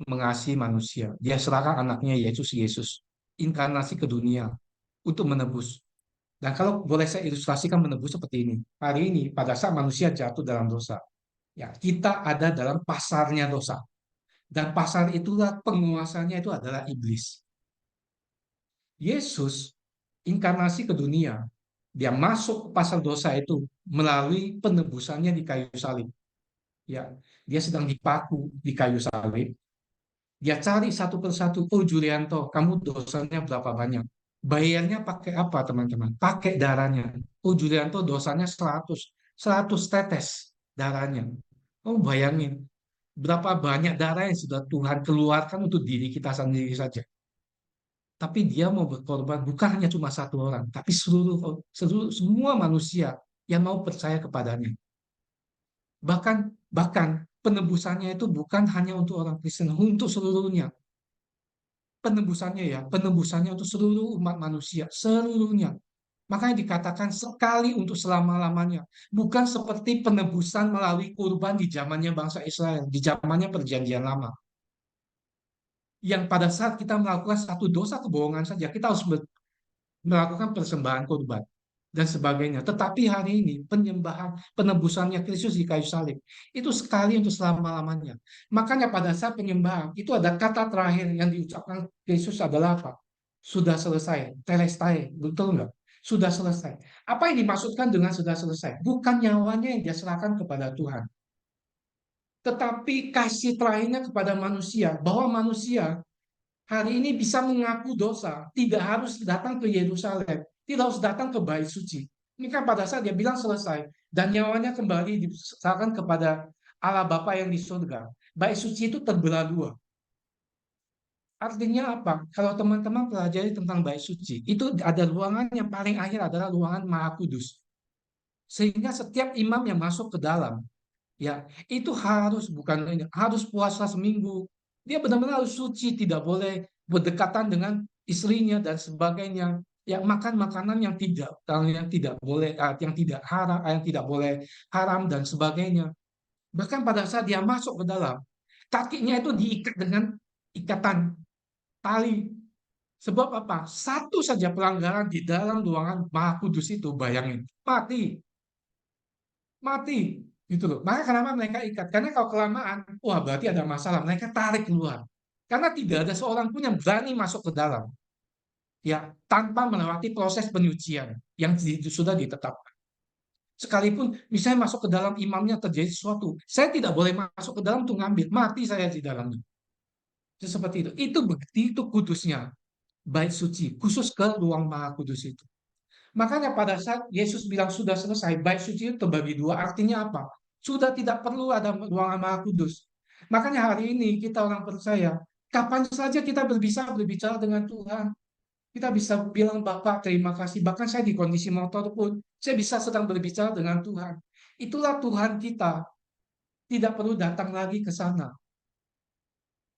mengasihi manusia. Dia serahkan anaknya Yesus Yesus, inkarnasi ke dunia untuk menebus. Dan kalau boleh saya ilustrasikan menebus seperti ini. Hari ini pada saat manusia jatuh dalam dosa, ya kita ada dalam pasarnya dosa. Dan pasar itulah penguasanya itu adalah iblis. Yesus inkarnasi ke dunia, dia masuk ke pasar dosa itu melalui penebusannya di kayu salib. Ya, dia sedang dipaku di kayu salib. Dia cari satu persatu, "Oh Julianto, kamu dosanya berapa banyak?" Bayarnya pakai apa teman-teman? Pakai darahnya. "Oh Julianto, dosanya 100 tetes darahnya." Oh bayangin, berapa banyak darah yang sudah Tuhan keluarkan untuk diri kita sendiri saja. Tapi dia mau berkorban bukan hanya cuma satu orang, tapi semua manusia yang mau percaya kepadanya. Bahkan penebusannya itu bukan hanya untuk orang Kristen, untuk seluruhnya. Penebusannya untuk seluruh umat manusia, seluruhnya. Makanya dikatakan sekali untuk selama-lamanya. Bukan seperti penebusan melalui kurban di zamannya bangsa Israel, di zamannya perjanjian lama. Yang pada saat kita melakukan satu dosa kebohongan saja, kita harus melakukan persembahan kurban dan sebagainya. Tetapi hari ini penebusannya Kristus di kayu salib itu sekali untuk selama-lamanya. Makanya pada saat penyembahan itu ada kata terakhir yang diucapkan Kristus adalah apa? Sudah selesai, telestai, betul nggak? Sudah selesai. Apa yang dimaksudkan dengan sudah selesai? Bukan nyawanya yang dia serahkan kepada Tuhan, tetapi kasih terakhirnya kepada manusia, bahwa manusia hari ini bisa mengaku dosa, tidak harus datang ke Yerusalem, tidak harus datang ke bait suci. Ini kan pada saat dia bilang selesai, dan nyawanya kembali diserahkan kepada Allah Bapa yang di surga. Bait suci itu terbelah dua. Artinya apa? Kalau teman-teman pelajari tentang bait suci, itu ada ruangan yang paling akhir adalah ruangan Maha Kudus. Sehingga setiap imam yang masuk ke dalam, ya itu harus puasa seminggu. Dia benar-benar harus suci, tidak boleh berdekatan dengan istrinya dan sebagainya. Yang makan makanan yang tidak boleh, yang tidak haram, yang tidak boleh haram dan sebagainya. Bahkan pada saat dia masuk ke dalam, kakinya itu diikat dengan ikatan tali. Sebab apa? Satu saja pelanggaran di dalam ruangan Maha Kudus itu, bayangin, mati gitu loh. Maka kenapa mereka ikat? Karena kalau kelamaan, wah berarti ada masalah. Mereka tarik keluar. Karena tidak ada seorang pun yang berani masuk ke dalam, ya, tanpa melewati proses penyucian yang sudah ditetapkan. Sekalipun misalnya masuk ke dalam imamnya terjadi sesuatu, saya tidak boleh masuk ke dalam untuk ngambil, mati saya di dalamnya. Seperti itu. Itu kudusnya bait suci, khusus ke ruang Maha Kudus itu. Makanya pada saat Yesus bilang sudah selesai, bait suci itu terbagi dua, artinya apa? Sudah tidak perlu ada ruangan Maha Kudus. Makanya hari ini kita orang percaya, kapan saja kita bisa berbicara dengan Tuhan. Kita bisa bilang, Bapak terima kasih. Bahkan saya di kondisi motor pun, saya bisa sedang berbicara dengan Tuhan. Itulah Tuhan kita. Tidak perlu datang lagi ke sana.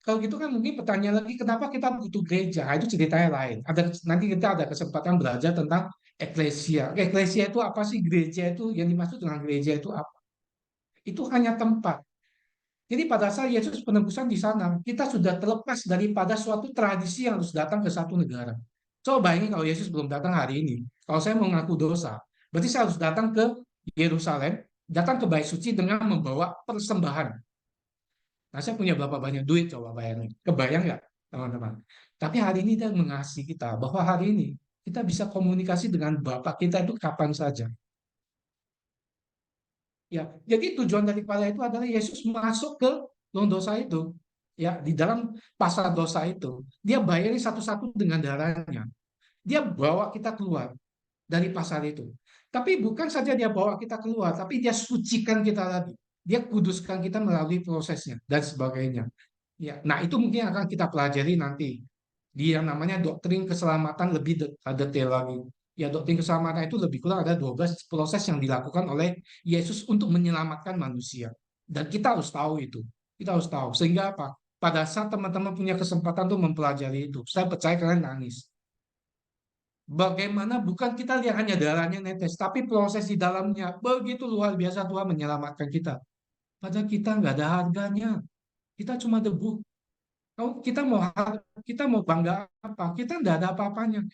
Kalau gitu kan mungkin pertanyaan lagi, kenapa kita butuh gereja? Itu ceritanya lain. Nanti kita ada kesempatan belajar tentang eklesia. Eklesia itu apa sih? Gereja itu, yang dimaksud dengan gereja itu apa? Itu hanya tempat. Jadi pada saat Yesus penebusan di sana, kita sudah terlepas daripada suatu tradisi yang harus datang ke satu negara. Coba bayangin kalau Yesus belum datang hari ini. Kalau saya mau ngaku dosa, berarti saya harus datang ke Yerusalem, datang ke Bait Suci dengan membawa persembahan. Nah, saya punya berapa banyak duit, coba bayangin. Kebayang nggak, teman-teman? Tapi hari ini dia mengasihi kita, bahwa hari ini kita bisa komunikasi dengan Bapak kita itu kapan saja. Ya, jadi tujuan daripada itu adalah Yesus masuk ke dalam dosa itu. Ya, di dalam pasar dosa itu, dia bayari satu-satu dengan darahnya. Dia bawa kita keluar dari pasar itu. Tapi bukan saja dia bawa kita keluar, tapi dia sucikan kita lagi. Dia kuduskan kita melalui prosesnya dan sebagainya. Ya, nah itu mungkin akan kita pelajari nanti di yang namanya doktrin keselamatan lebih detail lagi. Ya, doktrin keselamatan itu lebih kurang ada 12 proses yang dilakukan oleh Yesus untuk menyelamatkan manusia. Dan kita harus tahu itu. Kita harus tahu. Sehingga apa? Pada saat teman-teman punya kesempatan untuk mempelajari itu, saya percaya kalian nangis. Bagaimana bukan kita lihat hanya darahnya netes, tapi proses di dalamnya begitu luar biasa Tuhan menyelamatkan kita. Padahal kita nggak ada harganya. Kita cuma debu. Kalau kita mau bangga apa? Kita nggak ada apa-apanya.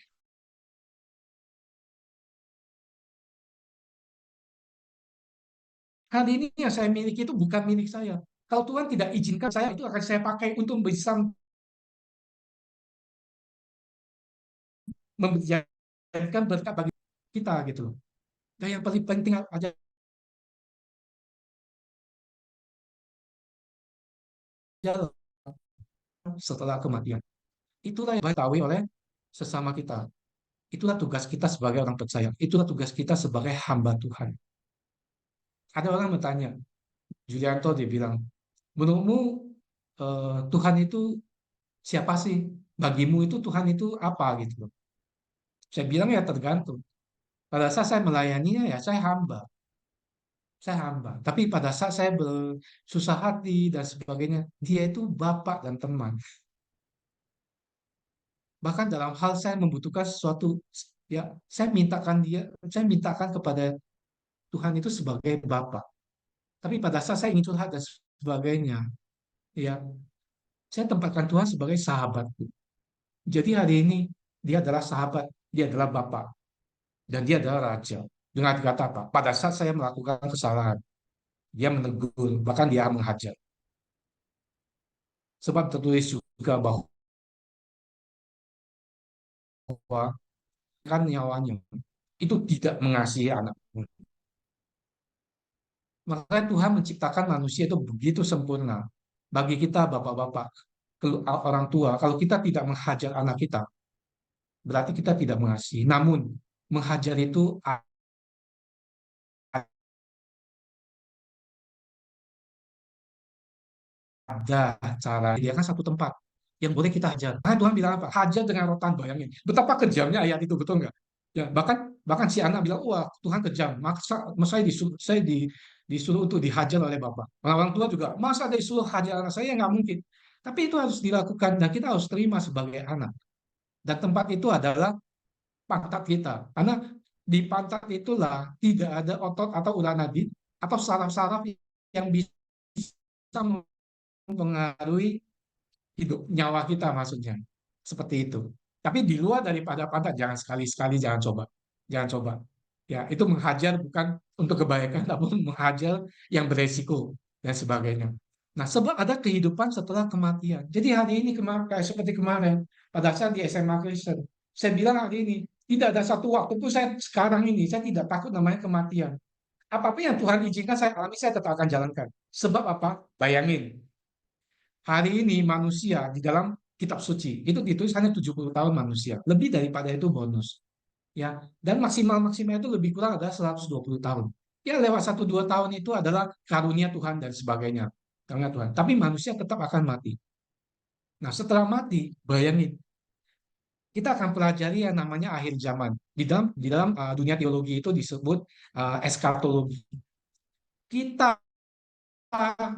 Hari ini yang saya miliki itu bukan milik saya. Kalau Tuhan tidak izinkan saya, itu akan saya pakai untuk bisa memberikan berkat bagi kita gitu loh. Dan yang paling penting aja setelah kematian. Itulah yang diketahui oleh sesama kita. Itulah tugas kita sebagai orang percaya. Itulah tugas kita sebagai hamba Tuhan. Ada orang bertanya, Julianto dia bilang, menurutmu Tuhan itu siapa sih? Bagimu itu Tuhan itu apa gitu loh. Saya bilang ya tergantung. Pada saat saya melayaninya ya saya hamba. Saya hamba. Tapi pada saat saya bersusah hati dan sebagainya, dia itu bapak dan teman. Bahkan dalam hal saya membutuhkan sesuatu, ya saya mintakan kepada Tuhan itu sebagai bapak. Tapi pada saat saya ingin curhat dan sebagainya, ya saya tempatkan Tuhan sebagai sahabatku. Jadi hari ini dia adalah sahabat, dia adalah bapak, dan dia adalah raja. Dengan kata apa? Pada saat saya melakukan kesalahan, dia menegur, bahkan dia menghajar. Sebab tertulis juga bahwa kan nyawanya itu tidak mengasihi anak. Maka Tuhan menciptakan manusia itu begitu sempurna. Bagi kita bapak-bapak, orang tua, kalau kita tidak menghajar anak kita, berarti kita tidak mengasihi. Namun, menghajar itu ada cara. Dia kan satu tempat yang boleh kita hajar. Nah, Tuhan bilang apa? Hajar dengan rotan, bayangin. Betapa kejamnya ayat itu, betul nggak? Ya, bahkan bahkan si anak bilang, wah Tuhan kejam. Masa disuruh untuk dihajar oleh Bapak. Orang tua juga, masa disuruh hajar anak saya? Nggak mungkin. Tapi itu harus dilakukan dan kita harus terima sebagai anak. Dan tempat itu adalah pantat kita. Karena di pantat itulah tidak ada otot atau urat nadi atau saraf-saraf yang bisa mempengaruhi hidup nyawa kita maksudnya. Seperti itu. Tapi di luar daripada pantat jangan sekali-sekali jangan coba. Ya, itu menghajar bukan untuk kebaikan namun menghajar yang beresiko dan sebagainya. Nah, sebab ada kehidupan setelah kematian. Jadi hari ini kayak seperti kemarin pada saat di SMA Kristen, saya bilang hari ini tidak ada satu waktu pun saya sekarang ini saya tidak takut namanya kematian. Apapun yang Tuhan izinkan saya alami, saya tetap akan jalankan. Sebab apa? Bayangin, hari ini manusia di dalam kitab suci itu ditulis hanya 70 tahun manusia. Lebih daripada itu bonus. ya, dan maksimal itu lebih kurang adalah 120 tahun. Ya, lewat 1-2 tahun itu adalah karunia Tuhan dan sebagainya. Karunia Tuhan. Tapi manusia tetap akan mati. Nah, setelah mati, bayangin, kita akan pelajari yang namanya akhir zaman. Di dalam dunia teologi itu disebut eskatologi. Kita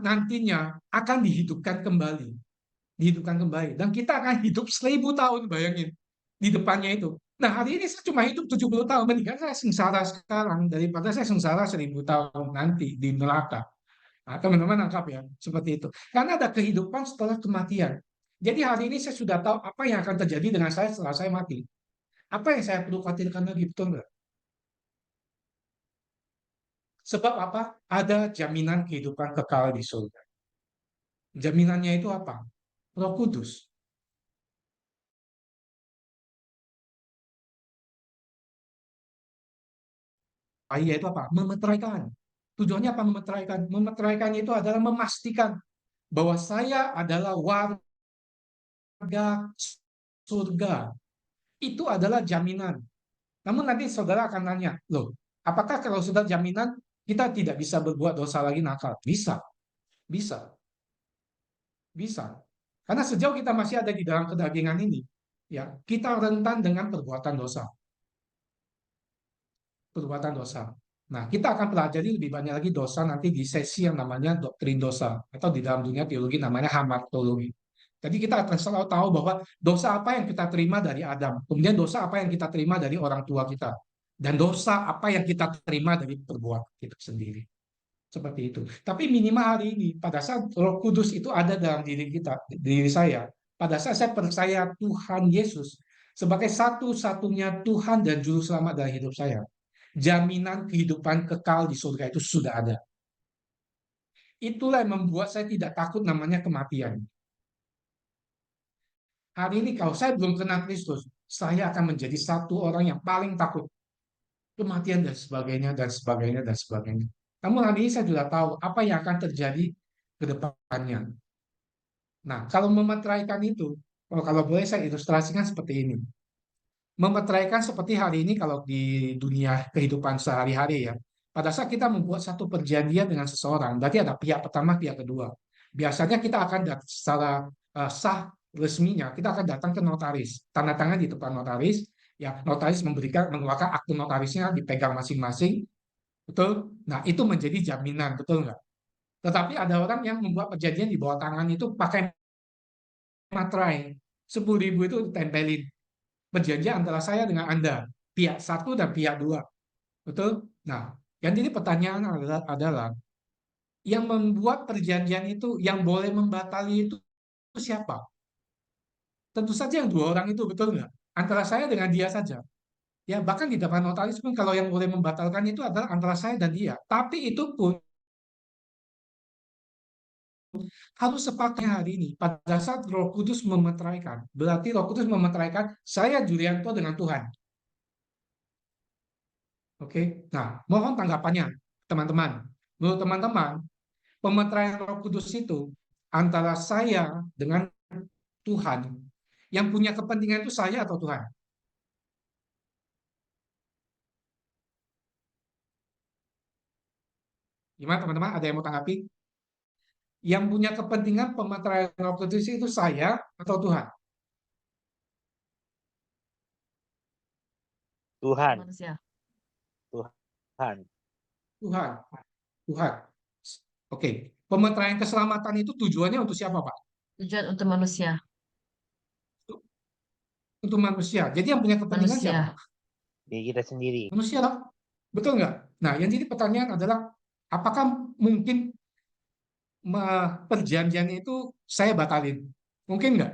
nantinya akan dihidupkan kembali. Dan kita akan hidup 1000 tahun, bayangin, di depannya itu. Nah, hari ini saya cuma hidup 70 tahun, mendingan saya sengsara sekarang daripada saya sengsara 1000 tahun nanti di neraka. Nah, teman-teman nangkap ya, seperti itu. Karena ada kehidupan setelah kematian. Jadi hari ini saya sudah tahu apa yang akan terjadi dengan saya setelah saya mati. Apa yang saya perlu khawatirkan lagi, betul nggak? Sebab apa? Ada jaminan kehidupan kekal di surga. Jaminannya itu apa? Roh Kudus. Ayah itu apa? Memeteraikan. Tujuannya apa memeteraikan? Memeteraikan itu adalah memastikan bahwa saya adalah warga surga. Itu adalah jaminan. Namun nanti saudara akan nanya, loh, apakah kalau sudah jaminan kita tidak bisa berbuat dosa lagi nakal? Bisa, bisa, bisa. Karena sejauh kita masih ada di dalam kedagingan ini, ya, kita rentan dengan perbuatan dosa. Perbuatan dosa. Nah, kita akan pelajari lebih banyak lagi dosa nanti di sesi yang namanya doktrin dosa, atau di dalam dunia teologi namanya hamartologi. Jadi kita akan selalu tahu bahwa dosa apa yang kita terima dari Adam, kemudian dosa apa yang kita terima dari orang tua kita, dan dosa apa yang kita terima dari perbuatan kita sendiri. Seperti itu. Tapi minimal hari ini, pada saat Roh Kudus itu ada dalam diri kita, diri saya, pada saat saya percaya Tuhan Yesus sebagai satu-satunya Tuhan dan Juru Selamat dalam hidup saya, jaminan kehidupan kekal di surga itu sudah ada. Itulah yang membuat saya tidak takut namanya kematian. Hari ini kalau saya belum kenal Kristus, saya akan menjadi satu orang yang paling takut kematian dan sebagainya dan sebagainya dan sebagainya. Namun hari ini saya sudah tahu apa yang akan terjadi ke depannya. Nah, kalau memeteraikan itu, kalau boleh saya ilustrasikan seperti ini. Memeteraikan seperti hari ini kalau di dunia kehidupan sehari-hari ya. Pada saat kita membuat satu perjanjian dengan seseorang, berarti ada pihak pertama, pihak kedua. Biasanya kita akan secara sah resminya, kita akan datang ke notaris, tanda tangan di depan notaris, ya notaris mengeluarkan akte notarisnya dipegang masing-masing, betul? Nah itu menjadi jaminan, betul nggak? Tetapi ada orang yang membuat perjanjian di bawah tangan itu pakai materai, 10.000 itu ditempelin. Perjanjian antara saya dengan Anda, pihak satu dan pihak dua. Betul? Nah, yang jadi pertanyaan adalah yang membuat perjanjian itu, yang boleh membatali itu siapa? Tentu saja yang dua orang itu, betul nggak? Antara saya dengan dia saja. Ya, bahkan di depan notaris pun kalau yang boleh membatalkan itu adalah antara saya dan dia. Tapi itu pun harus sepakatnya hari ini. Pada saat Roh Kudus memeteraikan, berarti Roh Kudus memeteraikan saya Julianto dengan Tuhan. Oke, nah mohon tanggapannya teman-teman. Menurut teman-teman, pemeteraian Roh Kudus itu antara saya dengan Tuhan, yang punya kepentingan itu saya atau Tuhan? Gimana teman-teman? Ada yang mau tanggapi? Yang punya kepentingan pemeteraian Roh Kudus itu saya atau Tuhan? Tuhan, Manusia. Tuhan. Tuhan. Tuhan. Oke, pemeteraian keselamatan itu tujuannya untuk siapa, Pak? Tujuan untuk manusia. Untuk manusia. Jadi yang punya kepentingan Manusia. siapa? Diri kita sendiri. Manusia lah. Betul nggak? Nah, yang jadi pertanyaan adalah, apakah mungkin perjanjian itu saya batalin? Mungkin nggak?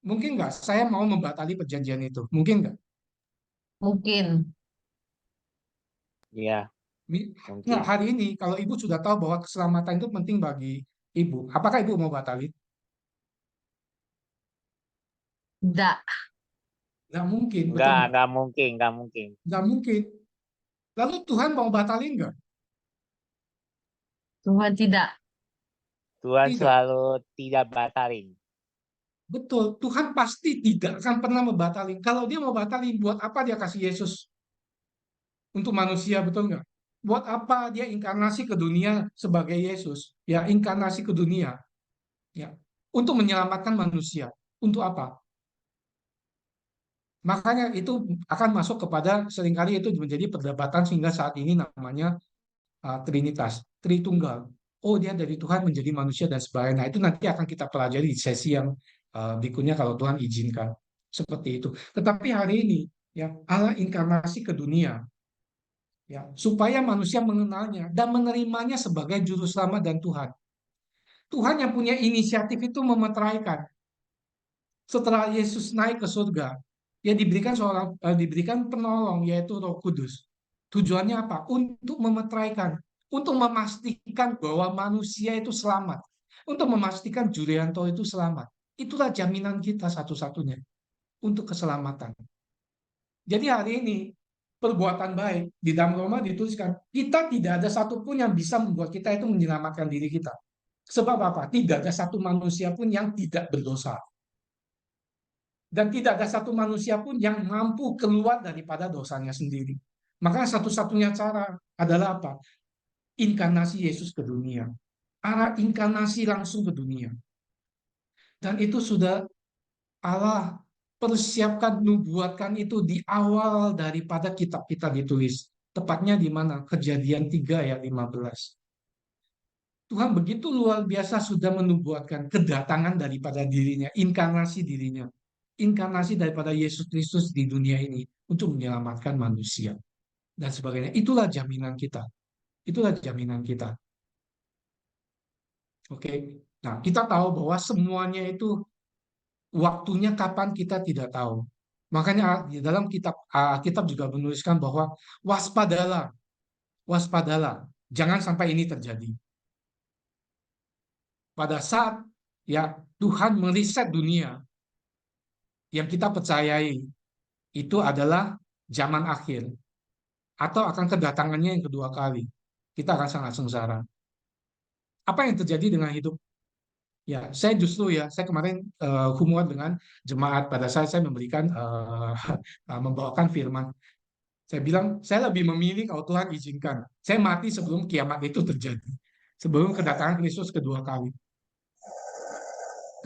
Mungkin nggak saya mau membatali perjanjian itu? Mungkin nggak? Mungkin. Iya, Nggak, mungkin. hari ini kalau ibu sudah tahu bahwa keselamatan itu penting bagi ibu, apakah ibu mau batalin? Tidak. Nggak mungkin, betul nggak? Enggak mungkin, enggak mungkin. Nggak mungkin. Lalu Tuhan mau batalin nggak? Tuhan tidak. Tuhan Tidak. selalu tidak batalin. Betul, Tuhan pasti tidak akan pernah membatalin. Kalau dia mau batalin, buat apa dia kasih Yesus untuk manusia, betul nggak? Buat apa dia inkarnasi ke dunia sebagai Yesus? Ya, inkarnasi ke dunia, ya, untuk menyelamatkan manusia. Untuk apa? Makanya itu akan masuk kepada seringkali itu menjadi perdebatan sehingga saat ini namanya Trinitas, Tritunggal. Oh, dia dari Tuhan menjadi manusia dan sebagainya. Nah, itu nanti akan kita pelajari di sesi yang berikutnya kalau Tuhan izinkan. Seperti itu. Tetapi hari ini, ya, Allah inkarnasi ke dunia, ya, supaya manusia mengenalnya dan menerimanya sebagai juru selamat dan Tuhan. Tuhan yang punya inisiatif itu memeteraikan. Setelah Yesus naik ke surga, ya diberikan penolong yaitu Roh Kudus. Tujuannya apa? Untuk memeteraikan, untuk memastikan bahwa manusia itu selamat, untuk memastikan Jurianto itu selamat. Itulah jaminan kita satu-satunya untuk keselamatan. Jadi hari ini perbuatan baik di dalam Roma dituliskan, kita tidak ada satupun yang bisa membuat kita itu menyelamatkan diri kita. Sebab apa? Tidak ada satu manusia pun yang tidak berdosa. Dan tidak ada satu manusia pun yang mampu keluar daripada dosanya sendiri. Maka satu-satunya cara adalah apa? Inkarnasi Yesus ke dunia. Arah inkarnasi langsung ke dunia. Dan itu sudah Allah persiapkan, nubuatkan itu di awal daripada kitab kita ditulis. Tepatnya di mana? Kejadian 3 ayat 15. Tuhan begitu luar biasa sudah menubuatkan kedatangan daripada dirinya, inkarnasi dirinya. Inkarnasi daripada Yesus Kristus di dunia ini untuk menyelamatkan manusia. Dan sebagainya. Itulah jaminan kita. Itulah jaminan kita. Oke. Nah, kita tahu bahwa semuanya itu waktunya kapan kita tidak tahu. Makanya di dalam kitab juga menuliskan bahwa waspadalah, waspadalah, jangan sampai ini terjadi. Pada saat ya Tuhan meriset dunia yang kita percayai itu adalah zaman akhir atau akan kedatangannya yang kedua kali, kita akan sangat sengsara. Apa yang terjadi dengan hidup? Ya, saya justru ya, saya kemarin humor dengan jemaat pada saat saya memberikan membawakan firman. Saya bilang, saya lebih memilih kalau Tuhan izinkan. Saya mati sebelum kiamat itu terjadi. Sebelum kedatangan Kristus kedua kali.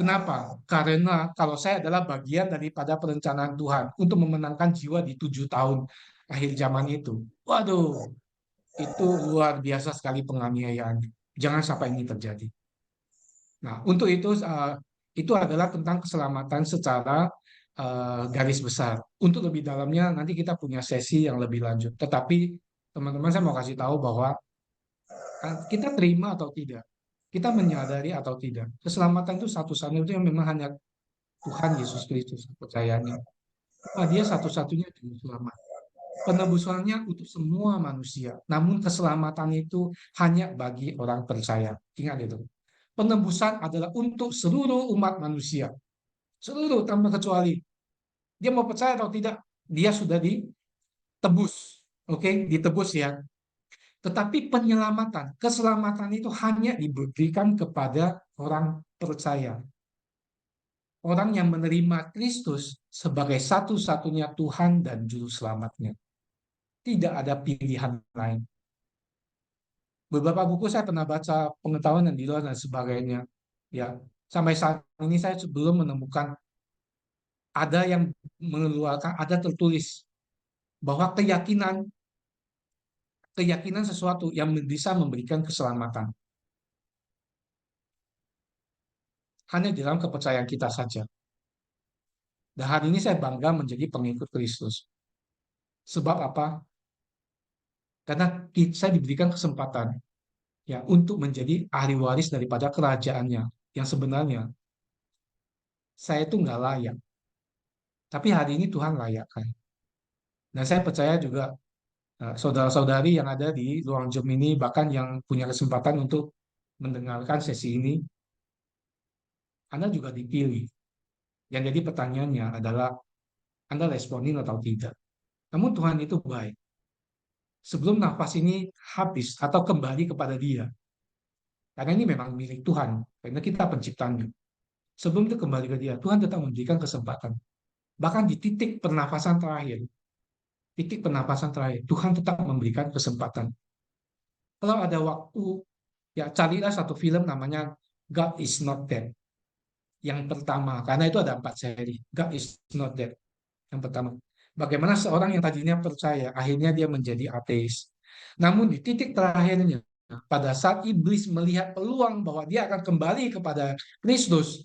Kenapa? Karena kalau saya adalah bagian daripada perencanaan Tuhan untuk memenangkan jiwa di 7 tahun akhir zaman itu. Waduh, itu luar biasa sekali penganiayaan. Jangan sampai ini terjadi. Nah, untuk itu adalah tentang keselamatan secara garis besar. Untuk lebih dalamnya nanti kita punya sesi yang lebih lanjut. Tetapi teman-teman saya mau kasih tahu bahwa kita terima atau tidak, kita menyadari atau tidak, keselamatan itu satu-satunya itu yang memang hanya Tuhan Yesus Kristus percayanya. Nah, dia satu-satunya juru selamat. Penebusannya untuk semua manusia. Namun keselamatan itu hanya bagi orang percaya. Ingat itu. Penebusan adalah untuk seluruh umat manusia. Seluruh tanpa kecuali. Dia mau percaya atau tidak, dia sudah ditebus. Oke, ditebus ya. Tetapi penyelamatan, keselamatan itu hanya diberikan kepada orang percaya. Orang yang menerima Kristus sebagai satu-satunya Tuhan dan Juru Selamatnya. Tidak ada pilihan lain. Beberapa buku saya pernah baca pengetahuan dan di luar dan sebagainya. Ya, sampai saat ini saya belum menemukan ada yang mengeluarkan, ada tertulis bahwa keyakinan sesuatu yang bisa memberikan keselamatan. Hanya di dalam kepercayaan kita saja. Dan hari ini saya bangga menjadi pengikut Kristus. Sebab apa? Karena saya diberikan kesempatan ya untuk menjadi ahli waris daripada kerajaannya yang sebenarnya saya itu nggak layak. Tapi hari ini Tuhan layakkan. Dan saya percaya juga saudara-saudari yang ada di ruang Zoom ini bahkan yang punya kesempatan untuk mendengarkan sesi ini, Anda juga dipilih. Yang jadi pertanyaannya adalah Anda responin atau tidak. Namun Tuhan itu baik. Sebelum nafas ini habis atau kembali kepada Dia, karena ini memang milik Tuhan, karena kita penciptanya. sebelum itu kembali ke Dia, Tuhan tetap memberikan kesempatan. Bahkan di titik pernafasan terakhir, Tuhan tetap memberikan kesempatan. Kalau ada waktu, ya carilah satu film namanya God is Not Dead. Yang pertama, karena itu ada 4 seri. God is Not Dead. Yang pertama, bagaimana seorang yang tadinya percaya, akhirnya dia menjadi ateis. Namun di titik terakhirnya, pada saat iblis melihat peluang bahwa dia akan kembali kepada Kristus,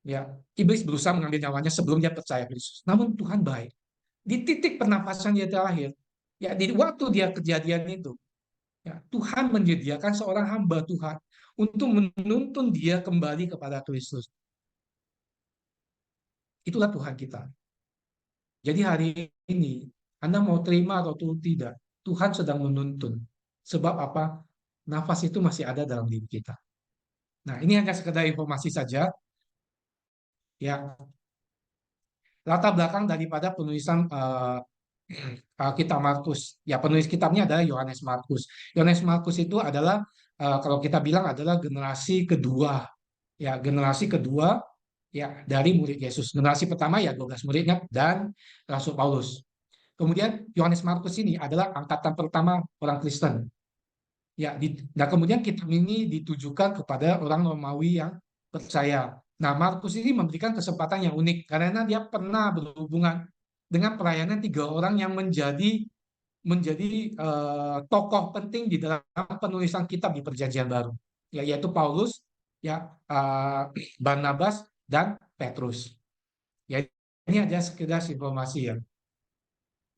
ya, iblis berusaha mengambil nyawanya sebelum dia percaya Kristus. Namun Tuhan baik. Di titik pernafasan dia terakhir, ya di waktu dia kejadian itu, ya, Tuhan menyediakan seorang hamba Tuhan untuk menuntun dia kembali kepada Kristus. Itulah Tuhan kita. Jadi hari ini, Anda mau terima atau tidak, Tuhan sedang menuntun. Sebab apa? Nafas itu masih ada dalam diri kita. Nah, ini hanya sekedar informasi saja. Ya, latar belakang daripada penulisan kitab Markus. Ya, penulis kitabnya adalah Yohanes Markus. Yohanes Markus itu adalah kalau kita bilang adalah generasi kedua. Ya, generasi kedua ya dari murid Yesus. Generasi pertama ya 12 muridnya dan Rasul Paulus. Kemudian Yohanes Markus ini adalah angkatan pertama orang Kristen. Ya, nah kemudian kitab ini ditujukan kepada orang Romawi yang percaya. Nah, Markus ini memberikan kesempatan yang unik karena dia pernah berhubungan dengan pelayanan 3 orang yang menjadi tokoh penting di dalam penulisan kitab di Perjanjian Baru, yaitu Paulus, ya, Barnabas dan Petrus. Ya, ini aja sekedar informasi ya.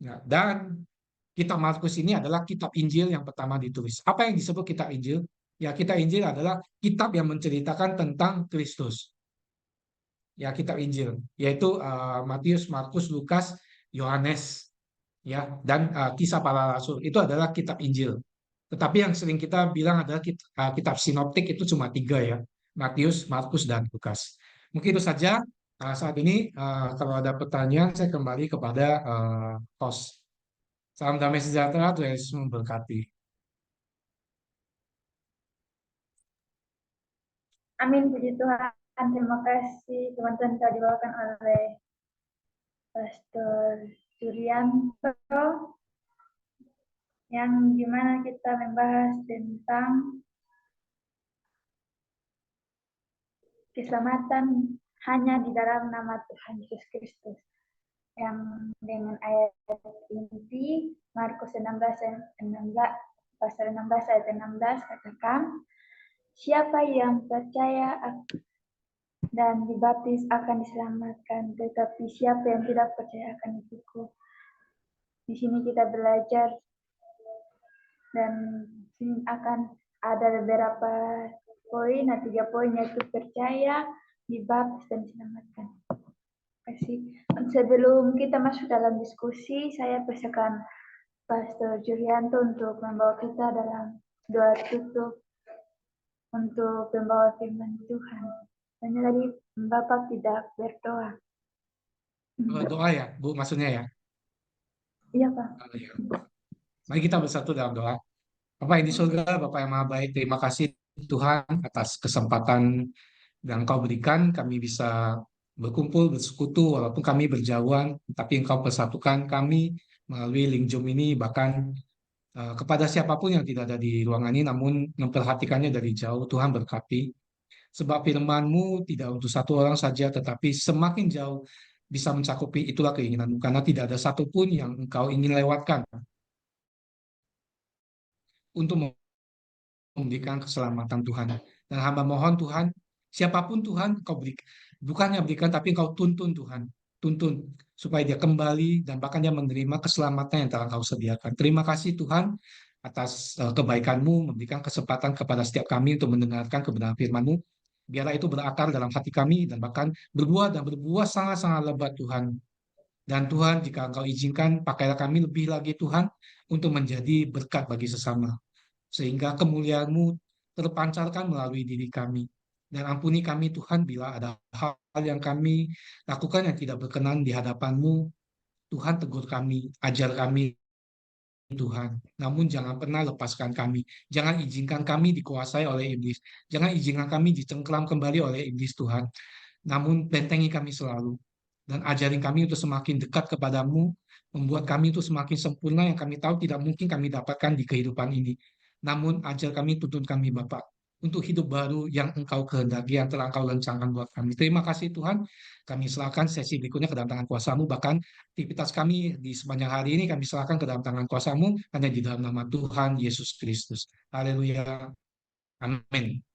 Ya, dan kitab Markus ini adalah kitab Injil yang pertama ditulis. Apa yang disebut kitab Injil? Ya, kitab Injil adalah kitab yang menceritakan tentang Kristus. Ya, kitab Injil, yaitu Matius, Markus, Lukas, Yohanes, ya, dan Kisah Para Rasul. Itu adalah kitab Injil. Tetapi yang sering kita bilang adalah kitab sinoptik itu cuma 3 ya, Matius, Markus, dan Lukas. Mungkin itu saja. Saat ini kalau ada pertanyaan saya kembali kepada host. Salam damai sejahtera, Tuhan Yesus memberkati. Amin, puji Tuhan. Terima kasih teman-teman telah dibawakan oleh Pastor Suryanto, yang dimana kita membahas tentang keselamatan hanya di dalam nama Tuhan Yesus Kristus. Yang dengan ayat inti Markus 16 ayat 16 katakan, siapa yang percaya dan dibaptis akan diselamatkan, tetapi siapa yang tidak percaya akan dihukum. Di sini kita belajar dan sini akan ada beberapa poin, 3 poin, yaitu percaya, dibaptis, dan diselamatkan. Sebelum kita masuk dalam diskusi, saya persilakan Pastor Jurianto untuk membawa kita dalam doa tutup untuk membawa firman Tuhan. Hanya tadi Bapak tidak berdoa. Doa ya, Bu, maksudnya ya? Iya, Pak. Ya. Mari kita bersatu dalam doa. Bapak yang di surga, Bapak yang maha baik, terima kasih Tuhan atas kesempatan yang Engkau berikan. Kami bisa berkumpul, bersekutu, walaupun kami berjauhan, tapi Engkau persatukan kami melalui link Zoom ini, bahkan kepada siapapun yang tidak ada di ruangan ini, namun memperhatikannya dari jauh. Tuhan berkati. Sebab firman-Mu tidak untuk satu orang saja, tetapi semakin jauh bisa mencakupi, itulah keinginan-Mu. Karena tidak ada satupun yang Engkau ingin lewatkan untuk memberikan keselamatan Tuhan. Dan hamba mohon Tuhan, siapapun Tuhan, Engkau berikan, bukannya berikan, tapi Engkau tuntun Tuhan. Tuntun, supaya dia kembali, dan bahkan dia menerima keselamatan yang telah Engkau sediakan. Terima kasih Tuhan, atas kebaikan-Mu, memberikan kesempatan kepada setiap kami untuk mendengarkan kebenaran firman-Mu. Biarlah itu berakar dalam hati kami, dan bahkan berbuah sangat-sangat lebat Tuhan. Dan Tuhan, jika Engkau izinkan, pakailah kami lebih lagi Tuhan, untuk menjadi berkat bagi sesama. Sehingga kemuliaan-Mu terpancarkan melalui diri kami. Dan ampuni kami Tuhan bila ada hal yang kami lakukan yang tidak berkenan di hadapan-Mu. Tuhan, tegur kami, ajar kami, Tuhan. Namun jangan pernah lepaskan kami. Jangan izinkan kami dikuasai oleh iblis. Jangan izinkan kami dicengkeram kembali oleh iblis Tuhan. Namun bentengi kami selalu. Dan ajarin kami untuk semakin dekat kepadamu. Membuat kami itu semakin sempurna yang kami tahu tidak mungkin kami dapatkan di kehidupan ini. Namun ajar kami, tuntun kami Bapak. Untuk hidup baru yang Engkau kehendaki, yang telah Engkau rencanakan buat kami. Terima kasih Tuhan. Kami serahkan sesi berikutnya ke dalam tangan kuasa-Mu. Bahkan aktivitas kami di sepanjang hari ini kami serahkan ke dalam tangan kuasa-Mu hanya di dalam nama Tuhan Yesus Kristus. Haleluya. Amin.